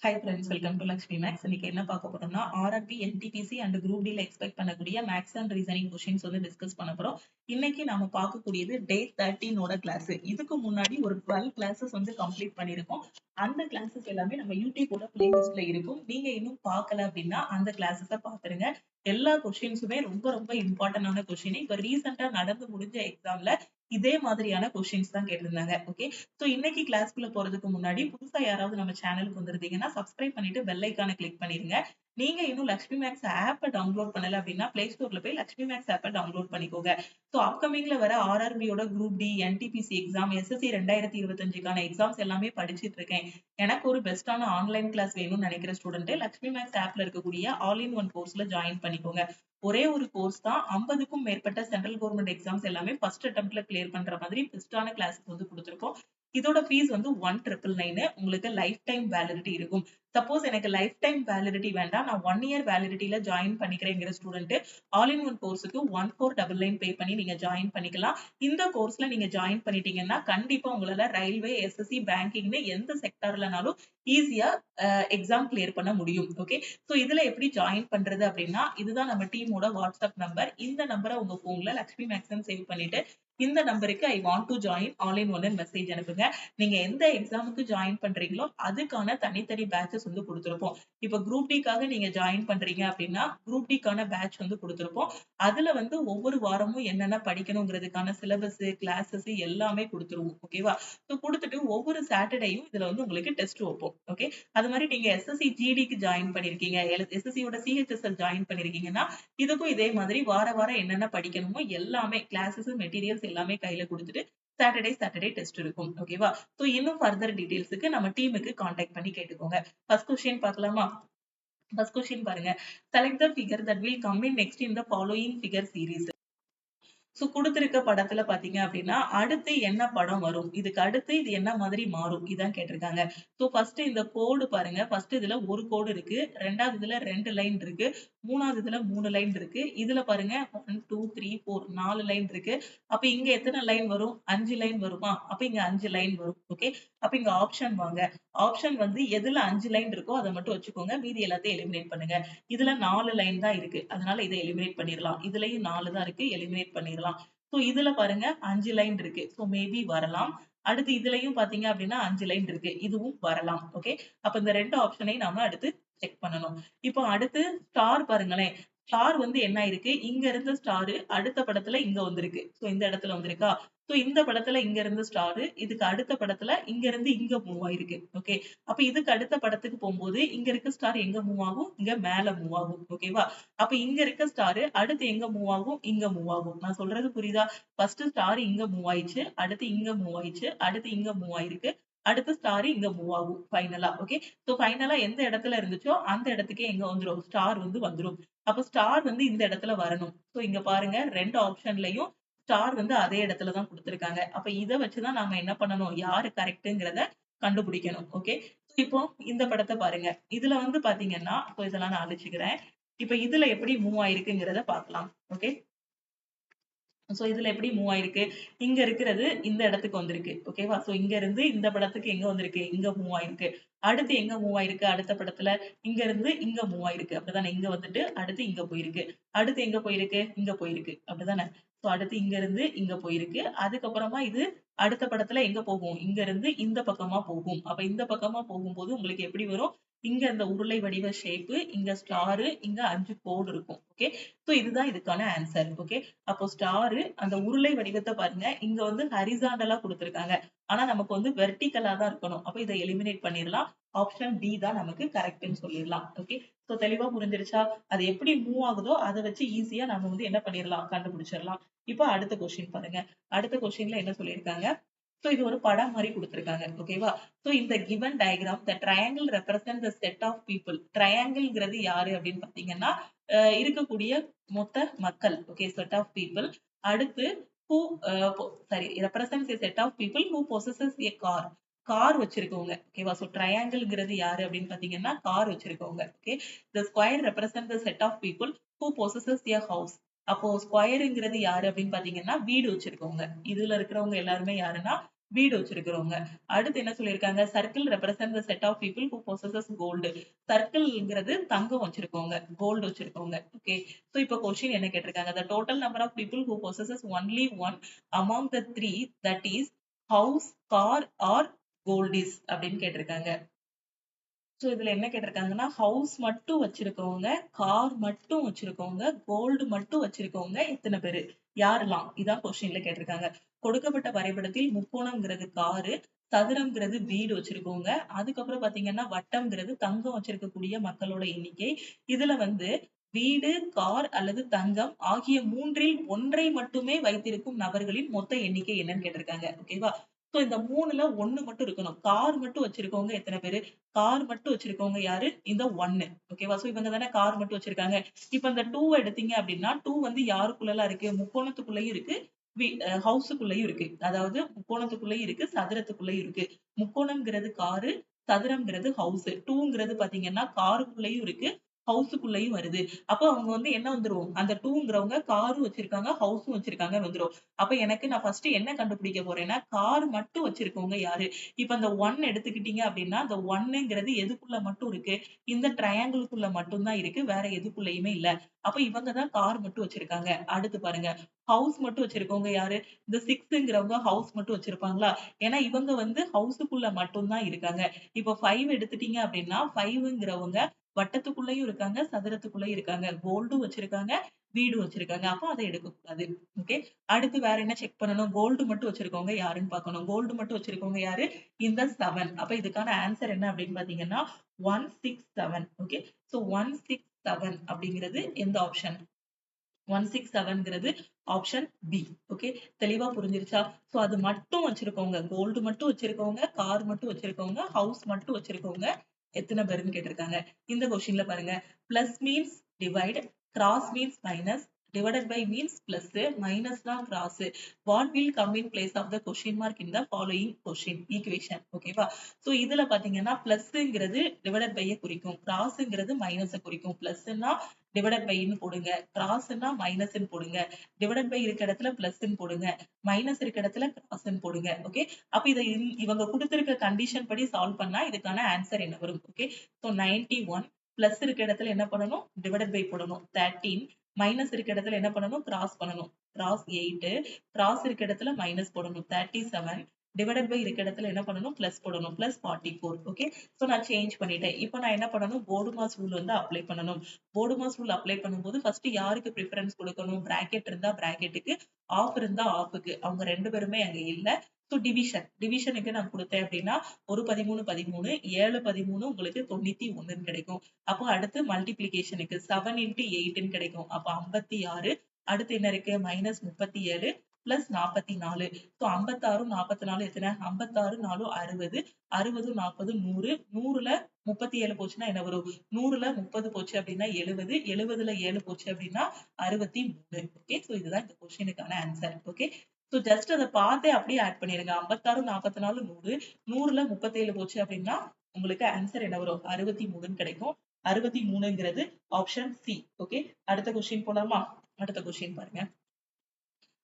Hi friends, welcome to Lakshmi Max. இன்னைக்கு என்ன பார்க்க போறோம்னா RRB, NTPC and Group D ல எக்ஸ்பெக்ட் பண்ணக்கூடிய மேக்ஸ் அண்ட் ரீசனிங் கொஸ்டின்ஸ் வந்து டிஸ்கஸ் பண்ண போறோம். இன்னைக்கு நாம பார்க்கக்கூடியது டே 13 ஓட கிளாஸ். இதுக்கு முன்னாடி ஒரு 12 கிளாஸஸ் வந்து கம்ப்ளீட் பண்ணிருக்கோம். அந்த கிளாஸஸ் எல்லாமே நம்ம யூடியூபோட பிளேலிஸ்ட்ல இருக்கும். நீங்க இன்னும் பார்க்கல அப்படின்னா அந்த கிளாஸஸ பாத்துருங்க. எல்லா கொஸ்டின்ஸுமே ரொம்ப ரொம்ப இம்பார்ட்டன்டான கொஸ்டின். இப்ப ரீசெண்டா நடந்து முடிஞ்ச எக்ஸாம்ல இதே மாதிரியான கொஸ்டின்ஸ் தான் கேட்டிருந்தாங்க. ஓகே, சோ இன்னைக்கு கிளாஸ்க்குள்ள போறதுக்கு முன்னாடி புதுசா யாராவது நம்ம சேனலுக்கு வந்திருந்தீங்கன்னா சப்ஸ்கிரைப் பண்ணிட்டு பெல் ஐக்கானை கிளிக் பண்ணிருங்க. நீங்க இன்னும் லக்ஷ்மி மேக்ஸ் ஆப்பை டவுன்லோட் பண்ணல அப்படின்னா பிளே ஸ்டோர்ல போய் லக்ஷ்மி மேக்ஸ் ஆப்பை டவுன்லோட் பண்ணிக்கோங்க. ஸோ அப்கமிங்ல வர ஆர்ஆர்பியோட group D, NTPC exam, SSC 2025க்கான எக்ஸாம்ஸ் எல்லாமே படிச்சிட்டு இருக்கேன். எனக்கு ஒரு பெஸ்டான ஆன்லைன் கிளாஸ் வேணும்னு நினைக்கிற ஸ்டூடெண்ட் லக்ஷ்மி மேக்ஸ் ஆப்ல இருக்கக்கூடிய ஆல் இன் ஒன் கோர்ஸ்ல ஜாயின் பண்ணிக்கோங்க. ஒரே ஒரு கோர்ஸ் தான், 50க்கும் மேற்பட்ட சென்ட்ரல் கவர்மெண்ட் எக்ஸாம்ஸ் எல்லாமே ஃபர்ஸ்ட் அட்டெம்ப்ட்ல கிளியர் பண்ற மாதிரி பெஸ்டான கிளாஸஸ் வந்து கொடுத்துருக்கோம். இதோட ஃபீஸ் வந்து 1999. உங்களுக்கு லைஃப் டைம் வேலிடிட்டி இருக்கும். சப்போஸ் எனக்கு லைஃப் டைம் வேலிடிட்டி வேண்டாம், நான் 1 இயர் வேலிடிட்டில ஜாயின் பண்ணிக்கிறேங்கிற ஸ்டூடெண்ட் ஆல் இன் ஒன் கோர்ஸுக்கு 1499 பே பண்ணி நீங்க ஜாயின் பண்ணிக்கலாம். இந்த கோர்ஸ்ல நீங்க ஜாயின் பண்ணிட்டீங்கன்னா கண்டிப்பா உங்களால ரயில்வே, எஸ்எஸ்சி, பேங்கிங்னு எந்த செக்டார்லனாலும் ஈஸியா எக்ஸாம் கிளியர் பண்ண முடியும். ஓகே, சோ இதுல எப்படி ஜாயின் பண்றது அப்படின்னா, இதுதான் நம்ம டீமோட வாட்ஸ்அப் நம்பர். இந்த நம்பரை உங்க போன்ல லக்ஷ்மி மேக்ஸன் சேவ் பண்ணிட்டு இந்த நம்பருக்கு I want to join all in one message அனுப்புங்க. நீங்க எந்த எக்ஸாமுக்கு ஜாயின் பண்றீங்களோ அதுக்கான தனித்தனி பேட்சஸ் வந்து கொடுத்திருப்போம். இப்ப குரூப் டிக்காக நீங்க ஜாயின் பண்றீங்க அப்படின்னா குரூப் டிக்கான பேட்ச் வந்து கொடுத்திருப்போம். அதுல வந்து ஒவ்வொரு வாரமும் என்னென்ன படிக்கணுங்கிறதுக்கான சிலபஸ், கிளாஸஸ் எல்லாமே கொடுத்துருவோம். ஓகேவா? ஸோ கொடுத்துட்டு ஒவ்வொரு சாட்டர்டேயும் இதுல வந்து உங்களுக்கு டெஸ்ட் வைப்போம். ஓகே, அது மாதிரி நீங்க எஸ்எஸ்சி ஜிடிக்கு ஜாயின் பண்ணிருக்கீங்க, எஸ்எஸ்சியோட சிஹெச்எஸ்எல் ஜாயின் பண்ணிருக்கீங்கன்னா இதுக்கும் இதே மாதிரி வார வாரம் என்னென்ன படிக்கணுமோ எல்லாமே கிளாஸஸ், மெட்டீரியல்ஸ் எல்லாமே கையில கொடுத்துட்டு சாட்டர்டே டெஸ்ட் இருக்கும். ஓகேவா? சோ இன்னும் ஃபர்தர் டீடைல்ஸ்க்கு நம்ம டீமுக்கு கான்டாக்ட் பண்ணி கேட்டுக்கோங்க. ஃபர்ஸ்ட் கொஸ்டின் பார்க்கலாமா? ஃபர்ஸ்ட் கொஸ்டின் பாருங்க. Select the figure that will come in next in the following figure series. So குடுத்திருக்க படத்துல பாத்தீங்க அப்படின்னா அடுத்து என்ன படம் வரும், இதுக்கு அடுத்து இது என்ன மாதிரி மாறும், இதான் கேட்டிருக்காங்க. சோ ஃபர்ஸ்ட் இந்த கோடு பாருங்க. ஃபர்ஸ்ட் இதுல ஒரு கோடு இருக்கு, ரெண்டாவது இதுல 2 லைன் இருக்கு, மூணாவது இதுல 3 லைன் இருக்கு, இதுல பாருங்க 1 2 3 4 4 லைன் இருக்கு. அப்ப இங்க எத்தனை லைன் வரும்? 5 லைன் வருமா? அப்ப இங்க 5 லைன் வரும். ஓகே, அப்ப இங்க ஆப்ஷன் வாங்க. ஆப்ஷன் வந்து எதுல 5 லைன் இருக்கோ அதை மட்டும் வச்சுக்கோங்க, மீதி எல்லாத்தையும் எலிமினேட் பண்ணுங்க. இதுல 4 லைன் தான் இருக்கு, அதனால இதை எலிமினேட் பண்ணிடலாம். இதுலயும் 4 தான் இருக்கு, எலிமினேட் பண்ணிடலாம். சோ இதுல பாருங்க 5 லைன் இருக்கு, சோ மேபி வரலாம். அடுத்து இதுலயும் பாத்தீங்க அப்படின்னா 5 லைன் இருக்கு, இதுவும் வரலாம். ஓகே, அப்ப இந்த ரெண்டு ஆப்ஷனையும் நாம அடுத்து செக் பண்ணணும். இப்போ அடுத்து ஸ்டார் பாருங்களேன். ஸ்டார் வந்து என்ன இருக்கு, இங்க இருந்த ஸ்டார் அடுத்த படத்துல இங்க வந்திருக்கு. சோ இந்த இடத்துல வந்திருக்கா? சோ இந்த படத்துல இங்க இருந்து ஸ்டார், இதுக்கு அடுத்த படத்துல இங்க இருந்து இங்க மூவ் ஆயிருக்கு. ஓகே, அப்ப இதுக்கு அடுத்த படத்துக்கு போகும்போது இங்க இருக்க ஸ்டார் எங்க மூவ் ஆகும்? இங்க மேல மூவ் ஆகும். ஓகேவா? அப்ப இங்க இருக்க ஸ்டார் அடுத்து எங்க மூவ் ஆகும்? இங்க மூவ் ஆகும். நான் சொல்றது புரியுதா? ஃபர்ஸ்ட் ஸ்டார் இங்க மூவ் ஆயிடுச்சு, அடுத்து இங்க மூவ் ஆயிடுச்சு, அடுத்து இங்க மூவ் ஆயிருக்கு, அடுத்து ஸ்டார் இங்க மூவ் ஆகும் ஃபைனலா. ஓகே, சோ ஃபைனலா எந்த இடத்துல இருந்துச்சோ அந்த இடத்துக்கே எங்க வந்துரும்? ஸ்டார் வந்து வந்துரும். அப்ப ஸ்டார் வந்து இந்த இடத்துல வரணும். சோ இங்க பாருங்க, ரெண்டு ஆப்ஷன்லயும் ஸ்டார் வந்து அதே இடத்துல தான் கொடுத்திருக்காங்க. அப்ப இத வச்சுதான் நாம என்ன பண்ணணும், யாரு கரெக்ட்ங்கிறத கண்டுபிடிக்கணும். ஓகே, இப்போ இந்த படத்தை பாருங்க. இதுல வந்து பாத்தீங்கன்னா இதெல்லாம் நான் அழிச்சுக்கிறேன். இப்ப இதுல எப்படி மூவ் ஆயிருக்குங்கிறத பாக்கலாம். ஓகே, சோ இதுல எப்படி மூவ் ஆயிருக்கு? இங்க இருக்கிறது இந்த இடத்துக்கு வந்திருக்கு. ஓகேவா? சோ இங்க இருந்து இந்த படத்துக்கு எங்க வந்திருக்கு? இங்க மூவ் ஆயிருக்கு. அடுத்து எங்க மூவ் ஆயிருக்கு? அடுத்த படத்துல இங்க இருந்து இங்க மூவ் ஆயிருக்கு. அப்படிதானே? இங்க வந்துட்டு அடுத்து இங்க போயிருக்கு. அடுத்து எங்க போயிருக்கு? இங்க போயிருக்கு. அப்படிதானே? சோ அடுத்து இங்க இருந்து இங்க போயிருக்கு. அதுக்கப்புறமா இது அடுத்த படத்துல எங்க போகும்? இங்க இருந்து இந்த பக்கமா போகும். அப்ப இந்த பக்கமா போகும்போது உங்களுக்கு எப்படி வரும்? இங்க இந்த உருளை வடிவ ஷேப், இங்க ஸ்டார், இங்க 5 கோடு இருக்கும். ஓகே, சோ இதுதான் இதுக்கான ஆன்சர். ஓகே, அப்போ ஸ்டார் அந்த உருளை வடிவத்தை பாருங்க, இங்க வந்து ஹரிசாண்டலா கொடுத்திருக்காங்க. ஆனா நமக்கு வந்து வெர்டிகலா தான் இருக்கணும். அப்ப இதை எலிமினேட் பண்ணிடலாம். ஆப்ஷன் டி தான் நமக்கு கரெக்ட்னு சொல்லிடலாம். ஓகே, சோ தெளிவா புரிஞ்சிருச்சா? அது எப்படி மூவ் ஆகுதோ அதை வச்சு ஈஸியா நம்ம வந்து என்ன பண்ணிடலாம், கண்டுபிடிச்சிடலாம். இப்போ அடுத்த கொஸ்டின் பாருங்க. அடுத்த கொஸ்டின்ல என்ன சொல்லியிருக்காங்க? சோ இது ஒரு படம் மாதிரி கொடுத்திருக்காங்க. ஓகேவா? சோ இந்த given diagram the triangle represents the set of people. ட்ரையாங்கிள்ங்கிறது யாரு அப்படின்னு பாத்தீங்கன்னா இருக்கக்கூடிய மொத்த மக்கள். Okay, set of people. அடுத்து who sorry represents a set of people who possesses a car. Car வச்சிருக்கவங்க. ஓகேவா? சோ ட்ரையாங்கிள்ங்கிறது யாரு அப்படின்னு பாத்தீங்கன்னா கார் வச்சிருக்கவங்க. Okay, the square represents the set of people who possesses a house. அப்போ ஸ்கொயருங்கிறது யாரு அப்படின்னு பாத்தீங்கன்னா வீடு வச்சிருக்கவங்க. இதுல இருக்கிறவங்க எல்லாருமே யாருன்னா வீடு வச்சிருக்கிறவங்க. அடுத்து என்ன சொல்லியிருக்காங்க, circle represent the set of people who possesses gold. சர்க்கிள்ங்கிறது தங்கம் வச்சிருக்கவங்க, கோல்டு வச்சிருக்கவங்க. ஓகே. சோ இப்போ கொஸ்டின் என்ன கேட்டிருக்காங்க, the total number of people who possesses only one among the three, that is house, car or gold is அப்படின்னு கேட்டிருக்காங்க. So இதுல என்ன கேட்டிருக்காங்கன்னா, ஹவுஸ் மட்டும் வச்சிருக்கவங்க, கார் மட்டும் வச்சிருக்கவங்க, கோல்டு மட்டும் வச்சிருக்கவங்க எத்தனை பேரு, யாரெல்லாம், இதான் கொஸ்டின்ல கேட்டிருக்காங்க. கொடுக்கப்பட்ட வரைபடத்தில் முக்கோணம்ங்கிறது காரு, சதுரம்ங்கிறது வீடு வச்சிருக்கவங்க, அதுக்கப்புறம் பாத்தீங்கன்னா வட்டம்ங்கிறது தங்கம் வச்சிருக்கக்கூடிய மக்களோட எண்ணிக்கை. இதுல வந்து வீடு, கார் அல்லது தங்கம் ஆகிய மூன்றில் ஒன்றை மட்டுமே வைத்திருக்கும் நபர்களின் மொத்த எண்ணிக்கை என்னன்னு கேட்டிருக்காங்க. ஓகேவா. சோ இந்த மூணுல ஒண்ணு மட்டும் இருக்கணும். கார் மட்டும் வச்சிருக்கவங்க எத்தனை பேரு, கார் மட்டும் வச்சிருக்கவங்க யாரு, இந்த 1. ஓகேவா. சோ இவங்க தானே கார் மட்டும் வச்சிருக்காங்க. இப்ப இந்த 2 எடுத்தீங்க அப்படின்னா 2 வந்து யாருக்குள்ளலாம் இருக்கு, முக்கோணத்துக்குள்ளயும் இருக்கு, ஹவுஸுக்குள்ளயும் இருக்கு. அதாவது முக்கோணத்துக்குள்ளயும் இருக்கு, சதுரத்துக்குள்ளயும் இருக்கு. முக்கோணம்ங்கிறது காரு, சதுரம்ங்கிறது ஹவுஸ். 2ங்கிறது பாத்தீங்கன்னா காருக்குள்ளயும் இருக்கு, ஹவுஸுக்குள்ளயும் வருது. அப்ப அவங்க வந்து என்ன வந்துரும், அந்த 2ங்கிறவங்க காரும் வச்சிருக்காங்க, ஹவுஸும் வச்சிருக்காங்கன்னு வந்துரும். அப்ப எனக்கு நான் ஃபர்ஸ்ட் என்ன கண்டுபிடிக்க போறேன்னா, கார் மட்டும் வச்சிருக்கவங்க யாரு. இப்ப அந்த 1 எடுத்துக்கிட்டீங்க அப்படின்னா, அந்த 1ங்கிறது எதுக்குள்ள மட்டும் இருக்கு, இந்த ட்ரையாங்கிள்குள்ள மட்டும் தான் இருக்கு, வேற எதுக்குள்ளயுமே இல்ல. அப்ப இவங்க தான் கார் மட்டும் வச்சிருக்காங்க. அடுத்து பாருங்க, ஹவுஸ் மட்டும் வச்சிருக்கவங்க யாரு, இந்த 6ங்கிறவங்க ஹவுஸ் மட்டும் வச்சிருப்பாங்களா, ஏன்னா இவங்க வந்து ஹவுஸுக்குள்ள மட்டும் தான் இருக்காங்க. இப்ப 5 எடுத்துட்டீங்க அப்படின்னா 5ங்கிறவங்க வட்டத்துக்குள்ளயும் இருக்காங்க, சதுரத்துக்குள்ளயும் இருக்காங்க, கோல்டும் வச்சிருக்காங்க, வீடும் வச்சிருக்காங்க. அப்ப அதை எடுக்கக்கூடாது. ஓகே. அடுத்து வேற என்ன செக் பண்ணணும், கோல்டு மட்டும் வச்சிருக்கவங்க யாருன்னு பார்க்கணும். கோல்டு மட்டும் வச்சிருக்கவங்க யாரு, இந்த 7. அப்ப இதுக்கான ஆன்சர் என்ன அப்படின்னு பாத்தீங்கன்னா 167. ஓகே. சோ 167 அப்படிங்கிறது எந்த ஆப்ஷன், 167ங்கிறது ஆப்ஷன் பி. ஓகே. தெளிவா புரிஞ்சிருச்சா. சோ அது மட்டும் வச்சிருக்கவங்க, கோல்டு மட்டும் வச்சிருக்கவங்க, கார் மட்டும் வச்சிருக்கவங்க, ஹவுஸ் மட்டும் வச்சிருக்கவங்க எத்தனை பேருன்னு கேட்டிருக்காங்க. இந்த கொஸ்டின்ல பாருங்க, plus means divide, cross means minus, divided by means plus, minus தான் cross. What will come in place of the question mark in the following question equation. ஓகேவா. சோ இதுல பாத்தீங்கன்னா பிளஸ்ங்கிறது divided by குறிக்கும், கிராஸ்ங்கிறது மைனஸ குறிக்கும். பிளஸ்னா divided by ன்னு போடுங்க, கிராஸ்னா மைனஸ்ன்னு போடுங்க, divided by இருக்க இடத்துல பிளஸ்ன்னு போடுங்க, மைனஸ் இருக்க இடத்துல கிராஸ்ன்னு போடுங்க. ஓகே. அப்ப இதை இவங்க கொடுத்திருக்க கண்டிஷன் படி சால்வ் பண்ணா இதுக்கான ஆன்சர் என்ன வரும். ஓகே. சோ 91 பிளஸ் இருக்க இடத்துல என்ன பண்ணணும், டிவைடட் பை போடணும். 13 மைனஸ் இருக்க இடத்துல என்ன பண்ணணும், கிராஸ் பண்ணணும். கிராஸ் 8, கிராஸ் இருக்க இடத்துல மைனஸ் போடணும். 37 டிவைடட் பை இருக்க இடத்துல என்ன பண்ணணும், பிளஸ் போடணும். பிளஸ் 44. ஓகே. சோ நான் சேஞ்ச் பண்ணிட்டேன். இப்போ நான் என்ன பண்ணணும், போர்டு மாஸ் ரூல் வந்து அப்ளை பண்ணணும். போர்டு மாஸ் ரூல் அப்ளை பண்ணும்போது ஃபர்ஸ்ட் யாருக்கு ப்ரிஃபரன்ஸ் கொடுக்கணும், பிராக்கெட் இருந்தா பிராக்கெட்டுக்கு, ஆஃப் இருந்தா ஆஃப்க்கு. அவங்க ரெண்டு பேருமே அங்க இல்ல. சோ டிவிஷனுக்கு நான் கொடுத்தேன் அப்படின்னா ஒரு 13 13, 7 13 உங்களுக்கு 91 கிடைக்கும். அப்போ அடுத்து மல்டிப்ளிகேஷனுக்கு 7 into 8 கிடைக்கும். அப்ப 56. அடுத்து என்ன இருக்கு, மைனஸ் 37 பிளஸ் 44. சோ 56 44 எத்தனை, 56 4 60, 60 40 100, 100ல 37 போச்சுன்னா என்ன வரும், 100ல 30 போச்சு அப்படின்னா 70, 70ல 7 போச்சு அப்படின்னா 63. ஓகே. சோ இதுதான் இந்த கொஸ்டினுக்கான ஆன்சர். ஓகே. சோ ஜஸ்ட் அதை பார்த்தே அப்படியே ஆட் பண்ணிருங்க. 56 44 100, 100ல 37 போச்சு அப்படின்னா உங்களுக்கு ஆன்சர் என்ன வரும், 63 கிடைக்கும். 63ங்கிறது ஆப்ஷன் சி. ஓகே. அடுத்த கொஸ்டின் போலாமா. அடுத்த கொஸ்டின் பாருங்க.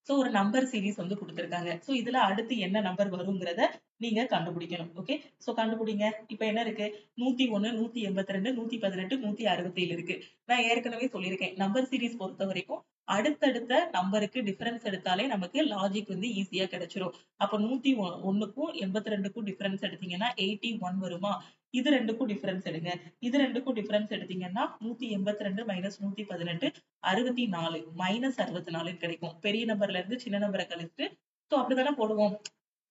சோ ஒரு நம்பர் சீரிஸ் வந்து கொடுத்திருக்காங்க. சோ இதுல அடுத்து என்ன நம்பர் வருங்கிறத நீங்க கண்டுபிடிக்கணும். ஓகே. சோ கண்டுபிடிங்க. இப்ப என்ன இருக்கு, 101, 182, 118, 167 இருக்கு. நான் ஏற்கனவே சொல்லியிருக்கேன், நம்பர் சீரிஸ் பொறுத்த வரைக்கும் அடுத்தடுத்த நம்பருக்கு டிஃபரன்ஸ் எடுத்தாலே நமக்கு லாஜிக் வந்து ஈஸியா கிடைச்சிரும். அப்ப 101க்கும் 82க்கும் டிஃபரன்ஸ் எடுத்தீங்கன்னா 81 வருமா. இது ரெண்டுக்கும் டிஃபரன்ஸ் எடுங்க. இது ரெண்டுக்கும் டிஃபரன்ஸ் எடுத்தீங்கன்னா 182 மைனஸ் 118 64 மைனஸ் 64 கிடைக்கும். பெரிய நம்பர்ல இருந்து சின்ன நம்பரை கழிச்சு, சோ அப்படித்தானே போடுவோம்.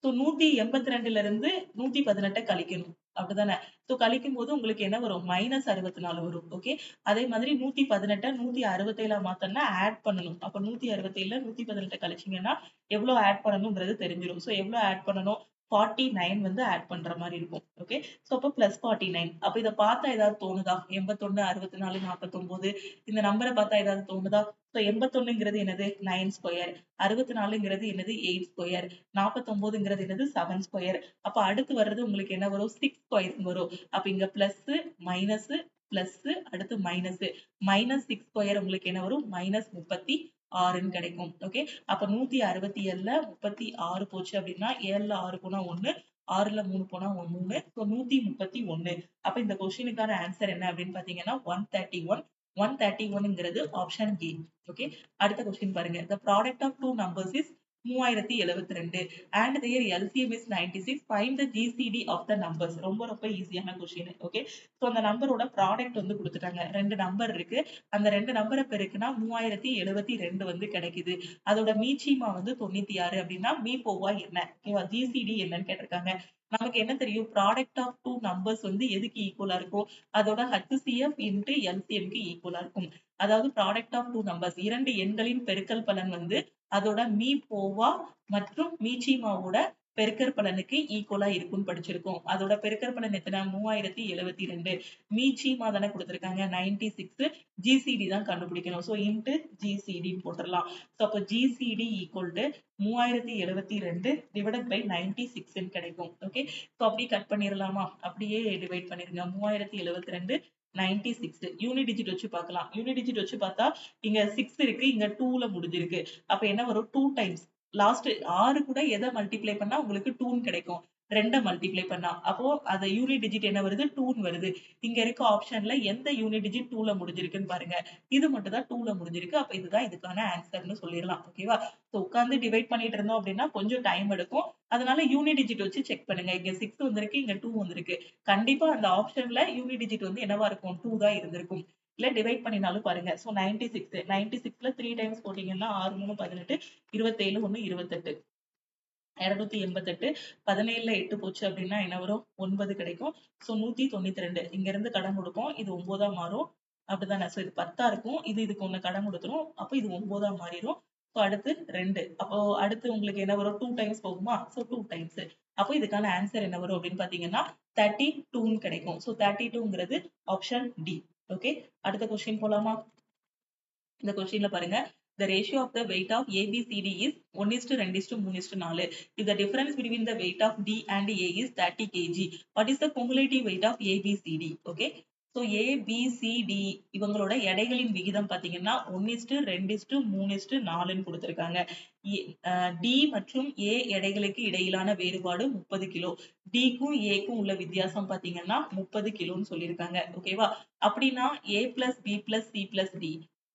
சோ 182ல இருந்து 118 கழிக்கணும். அப்படிதானே. சோ கழிக்கும் போது உங்களுக்கு என்ன வரும், மைனஸ் 64 வரும். ஓகே. அதே மாதிரி 118 167 மாத்தணும்னா ஆட் பண்ணணும். அப்ப 167ல 118 கழிச்சீங்கன்னா எவ்வளவு ஆட் பண்ணணும்ன்றது தெரிஞ்சிடும். சோ எவ்வளவு ஆட் பண்ணணும், 49 வந்து ஆட் பண்ற மாதிரி இருக்கும். ஓகே. சோ அப்ப பிளஸ் 49. அப்ப இத பார்த்தா ஏதாவது தோணுதா, 81 64 49 இந்த நம்பரை பார்த்தா ஏதாவது தோணுதா. சோ 81ங்கிறது என்னது, 9 ஸ்கொயர், 64ங்கிறது என்னது, 8 ஸ்கொயர், 49ங்கிறது என்னது, 7 ஸ்கொயர். அப்ப அடுத்து வர்றது உங்களுக்கு என்ன வரும், 6 ஸ்கொயர் வரும். அப்ப இங்க பிளஸ் மைனஸ் பிளஸ் அடுத்து மைனஸ், மைனஸ் 6 ஸ்கொயர் உங்களுக்கு என்ன வரும், மைனஸ் 34. 6ன்னு கிடைக்கும். ஓகே, அப்ப 167ல 36 போச்சு அப்படின்னா 7ல 6 போனா 1, 6ல 3 போனா 3, ஸோ 131. அப்ப இந்த கொஸ்டினுக்கான ஆன்சர் என்ன அப்படின்னு பாத்தீங்கன்னா 131. 131ங்கிறது ஆப்ஷன் ஏ. ஓகே, அடுத்த கொஸ்டின் பாருங்க. The product of two numbers is 3072 and their LCM is 96. Find the GCD of the numbers. ரொம்ப ரொம்ப ஈஸியான கொஸ்டின். ஓகே, ஸோ அந்த நம்பரோட ப்ராடக்ட் வந்து கொடுத்துட்டாங்க. ரெண்டு நம்பர் இருக்கு, அந்த ரெண்டு நம்பரை பெருக்குனா 3072 வந்து கிடைக்குது. அதோட மீச்சிமா வந்து 96 அப்படின்னா மீ போவா என்ன? ஓகேவா, ஜிசிடி என்னன்னு கேட்டிருக்காங்க. நமக்கு என்ன தெரியும், ப்ராடக்ட் ஆஃப் டூ நம்பர்ஸ் வந்து எதுக்கு ஈக்குவலா இருக்கும், அதோட ஹச்சிஎஃப் இன்டு எல்சிஎம்க்கு ஈக்குவலா இருக்கும். அதாவது ப்ராடக்ட் ஆஃப் டூ நம்பர்ஸ், இரண்டு எண்களின் பெருக்கல் பலன் வந்து அதோட மீ போவா மற்றும் மீச்சிமாவோட பெருக்கற் பலனுக்கு ஈக்குவலா இருக்கும்னு படிச்சிருக்கோம். அதோட பெருக்கற் பலன் எத்தனை, 3072. மீச்சிமா தானே கொடுத்திருக்காங்க 96. ஜிசிடி தான் கண்டுபிடிக்கணும். ஸோ இன்ட்டு ஜிசிடின்னு போட்டுடலாம். ஸோ அப்போ GCD equal to 3072 divided by 96ன்னு கிடைக்கும். ஓகே, ஸோ அப்படியே கட் பண்ணிடலாமா, அப்படியே டிவைட் பண்ணிருங்க. 3072 96 யூனிட் டிஜிட் வச்சு பார்க்கலாம். யூனிட் டிஜிட் வச்சு பார்த்தா இங்க 6 இருக்கு, இங்க 2ல முடிஞ்சிருக்கு. அப்ப என்ன வரும், 2 டைம்ஸ் லாஸ்ட் 6 கூட எதை மல்டிப்ளை பண்ணா உங்களுக்கு 2ன்னு கிடைக்கும், 2 மல்டிப்ளை பண்ணா. அப்போ அந்த யூனிட் டிஜிட் என்ன வருது, 2ன்னு வருது. இங்க இருக்க ஆப்ஷன்ல எந்த யூனிட் டிஜிட் 2ல முடிஞ்சிருக்குன்னு பாருங்க. இது மட்டும் தான் 2ல முடிஞ்சிருக்கு. அப்ப இதுதான் இதுக்கான ஆன்சர்னு சொல்லிடலாம். ஓகேவா, ஸோ உட்கார்ந்து டிவைட் பண்ணிட்டு இருந்தோம் அப்படின்னா கொஞ்சம் டைம் எடுக்கும். அதனால யூனிட் டிஜிட் வச்சு செக் பண்ணுங்க. இங்க 6 வந்திருக்கு, இங்க 2 வந்திருக்கு. கண்டிப்பா அந்த ஆப்ஷன்ல யூனிட் டிஜிட் வந்து என்னவா இருக்கும், 2 தான் இருந்திருக்கும். இல்ல டிவைட் பண்ணினாலும் பாருங்க. சோ 96ல 3 டைம்ஸ் போட்டீங்கன்னா 6 3 18, 27 1 28, 288. 17ல 8 போச்சு அப்படின்னா என்ன வரும், 9 கிடைக்கும். சோ 192. இங்க இருந்து கடன் கொடுப்போம், இது 9ஆ மாறும். அப்படிதானே, சோ இது 10ஆ இருக்கும், இது இதுக்கு 1 கடன் கொடுத்துரும், அப்ப இது 9ஆ மாறிடும். சோ அடுத்து 2, அப்போ அடுத்து உங்களுக்கு என்ன வரும், 2 டைம்ஸ் போகுமா, சோ 2 டைம்ஸ். அப்போ இதுக்கான ஆன்சர் என்ன வரும் அப்படின்னு பாத்தீங்கன்னா 32ன்னு கிடைக்கும். சோ 32ங்கிறது ஆப்ஷன் டி. ஓகே, அடுத்த கொஸ்டின் போலாமா. இந்த கொஸ்டின்ல பாருங்க, the ratio of the weight of ABCD is 1:2:3:4. If the difference between the weight of D and A is 30 kg, what is the cumulative weight of ABCD? Okay, so ABCD இவங்களோட எடைகளின் விகிதம் பாத்தீங்கன்னா 1:2:3:4ன்னு கொடுத்திருக்காங்க. D மற்றும் A எடைகளுக்கு இடையிலான வேறுபாடு 30 kilo. D க்கும் A க்கும் உள்ள வித்தியாசம் பாத்தீங்கன்னா 30 கிலோன்னு சொல்லியிருக்காங்க. ஓகேவா, அப்படின்னா A plus B plus C plus D,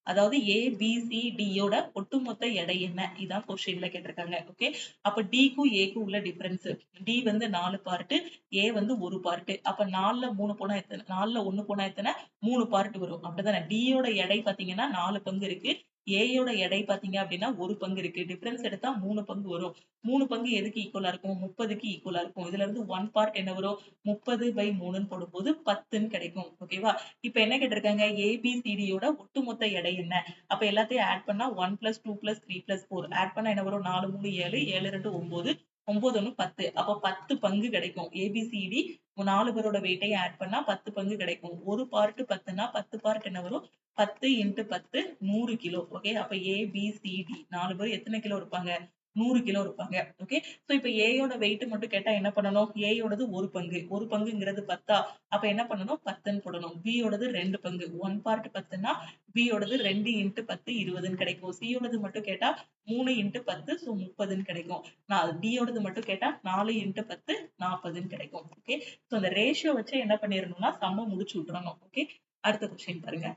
அதாவது ABCD யோட ஒட்டுமொத்த எடை என்ன, இதான் கொஸ்டின்ல கேட்டிருக்காங்க. ஓகே, அப்ப D க்கும் A க்கும் உள்ள டிஃபரன்ஸ், D வந்து 4 பார்ட், A வந்து 1 பார்ட். அப்ப 4ல 3 போனா எத்தனை, 4ல 1 போனா எத்தனை, 3 பார்ட் வரும். அப்படிதானே, D யோட எடை பாத்தீங்கன்னா 4 பங்கு இருக்கு, A யோட எடை பாத்தீங்க அப்படின்னா 1 பங்கு இருக்கு. டிஃபரன்ஸ் எடுத்தா 3 பங்கு வரும். 3 பங்கு எதுக்கு ஈக்குவலா இருக்கும், 30க்கு ஈக்குவலா இருக்கும். இதுல இருந்து 1 பார்ட் என்ன வரும், 30/3ன்னு போடும்போது 10ன்னு கிடைக்கும். ஓகேவா, இப்ப என்ன கேட்டிருக்காங்க, ABCD யோட ஒட்டுமொத்த எடை என்ன. அப்ப எல்லாத்தையும் ஆட் பண்ணா 1 + 2 + 3 + 4 ஆட் பண்ணா என்ன வரும், 4 3 7, 7 2 9, 9 1 10. அப்ப 10 பங்கு கிடைக்கும். ABCD 4 பேரோட வெயிட்டையும் ஆட் பண்ணா 10 பங்கு கிடைக்கும். ஒரு பார்ட் 10னா 10 பார்ட் என்ன வரும், 10 × 10 100 கிலோ. ஓகே, அப்ப ABCD 4 பேர் எத்தனை கிலோ இருப்பாங்க, 100 கிலோ இருப்பாங்க. ஓகே, சோ இப்ப A யோட வெயிட் மட்டும் கேட்டா என்ன பண்ணணும், A யோடது 1 பங்கு, 1 பங்குங்கிறது 10ஆ, அப்ப என்ன பண்ணணும், 10ன்னு போடணும். B யோடது 2 பங்கு, 1 பார்ட் 10னா B யோடது 2 × 10 20ன்னு கிடைக்கும். C யோடது மட்டும் கேட்டா 3 × 10, சோ 30ன்னு கிடைக்கும். D யோடது மட்டும் கேட்டா 4 × 10 40ன்னு கிடைக்கும். ஓகே, சோ அந்த ரேஷியோ வச்சு என்ன பண்ணிரணும்னா சம்ம முடிச்சு விட்டுறணும். ஓகே, அடுத்த கொஸ்டின் பாருங்க.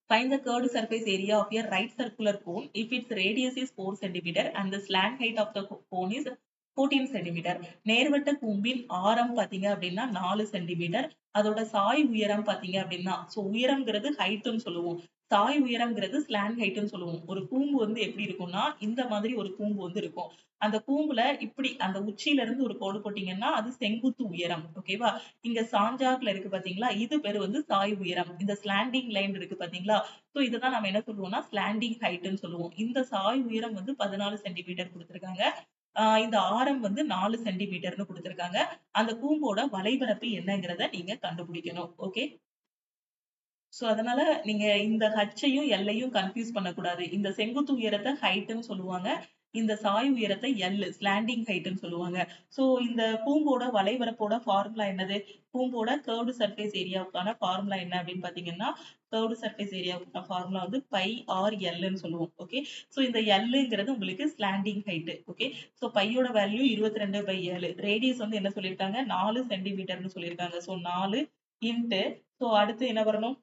Find the curved surface area of a right circular cone if its radius is 4 cm and the slant height of the cone is 14 cm. நேர்வட்ட கூம்பின் ஆரம் பாத்தீங்க அப்படின்னா 4 cm. அதோட சாய் உயரம் பாத்தீங்க அப்படின்னா, சோ உயரம்ங்கிறது ஹைட்னு சொல்லுவோம், சாய் உயரம்ங்கிறது ஸ்லாண்ட் ஹைட்னு சொல்லுவோம். ஒரு கூம்பு வந்து எப்படி இருக்கும்னா இந்த மாதிரி ஒரு கூம்பு வந்து இருக்கும். அந்த கூம்புல இப்படி அந்த உச்சியில இருந்து ஒரு கோடு போட்டீங்கன்னா அது செங்குத்து உயரம். ஓகேவா, இங்க சாஞ்சாக்குல இருக்கு பாத்தீங்களா, இது பேரு வந்து சாய் உயரம். இந்த ஸ்லாண்டிங் லைன் இருக்கு பாத்தீங்களா, சோ இததான் நம்ம என்ன சொல்லுவோம்னா ஸ்லாண்டிங் ஹைட்னு சொல்லுவோம். இந்த சாய் உயரம் வந்து 14 சென்டிமீட்டர் கொடுத்திருக்காங்க. இந்த ஆரம் வந்து 4 சென்டிமீட்டர்னு கொடுத்திருக்காங்க. அந்த கூம்போட வலைபரப்பு என்னங்கிறத நீங்க கண்டுபிடிக்கணும். ஓகே, சோ அதனால நீங்க இந்த ஹச்சையும் எல்லையும் கன்ஃபியூஸ் பண்ணக்கூடாது. இந்த செங்குத்து உயரத்தை ஹைட்னு சொல்லுவாங்க, இந்த சாய் உயரத்தை எல் ஸ்லாண்டிங் ஹைட்னு சொல்லுவாங்க. சோ இந்த கூம்போட வளைவரப்போட ஃபார்முலா என்னது? கூம்போட கர்வ்டு சர்ஃபேஸ் ஏரியாவுக்கான ஃபார்முலா என்ன அப்படின்னு பாத்தீங்கன்னா, கர்வ்டு சர்ஃபேஸ் ஏரியாவுக்கான ஃபார்முலா வந்து பை ஆர் எல்னு சொல்லுவோம். ஓகே. சோ இந்த எல்லுங்கிறது உங்களுக்கு ஸ்லாண்டிங் ஹைட். ஓகே. சோ பையோட வேல்யூ 22/7. ரேடியஸ் வந்து என்ன சொல்லியிருக்காங்க? 4 சென்டிமீட்டர்னு சொல்லியிருக்காங்க. சோ 4 இன்ட்டு சோ அடுத்து என்ன வரணும்?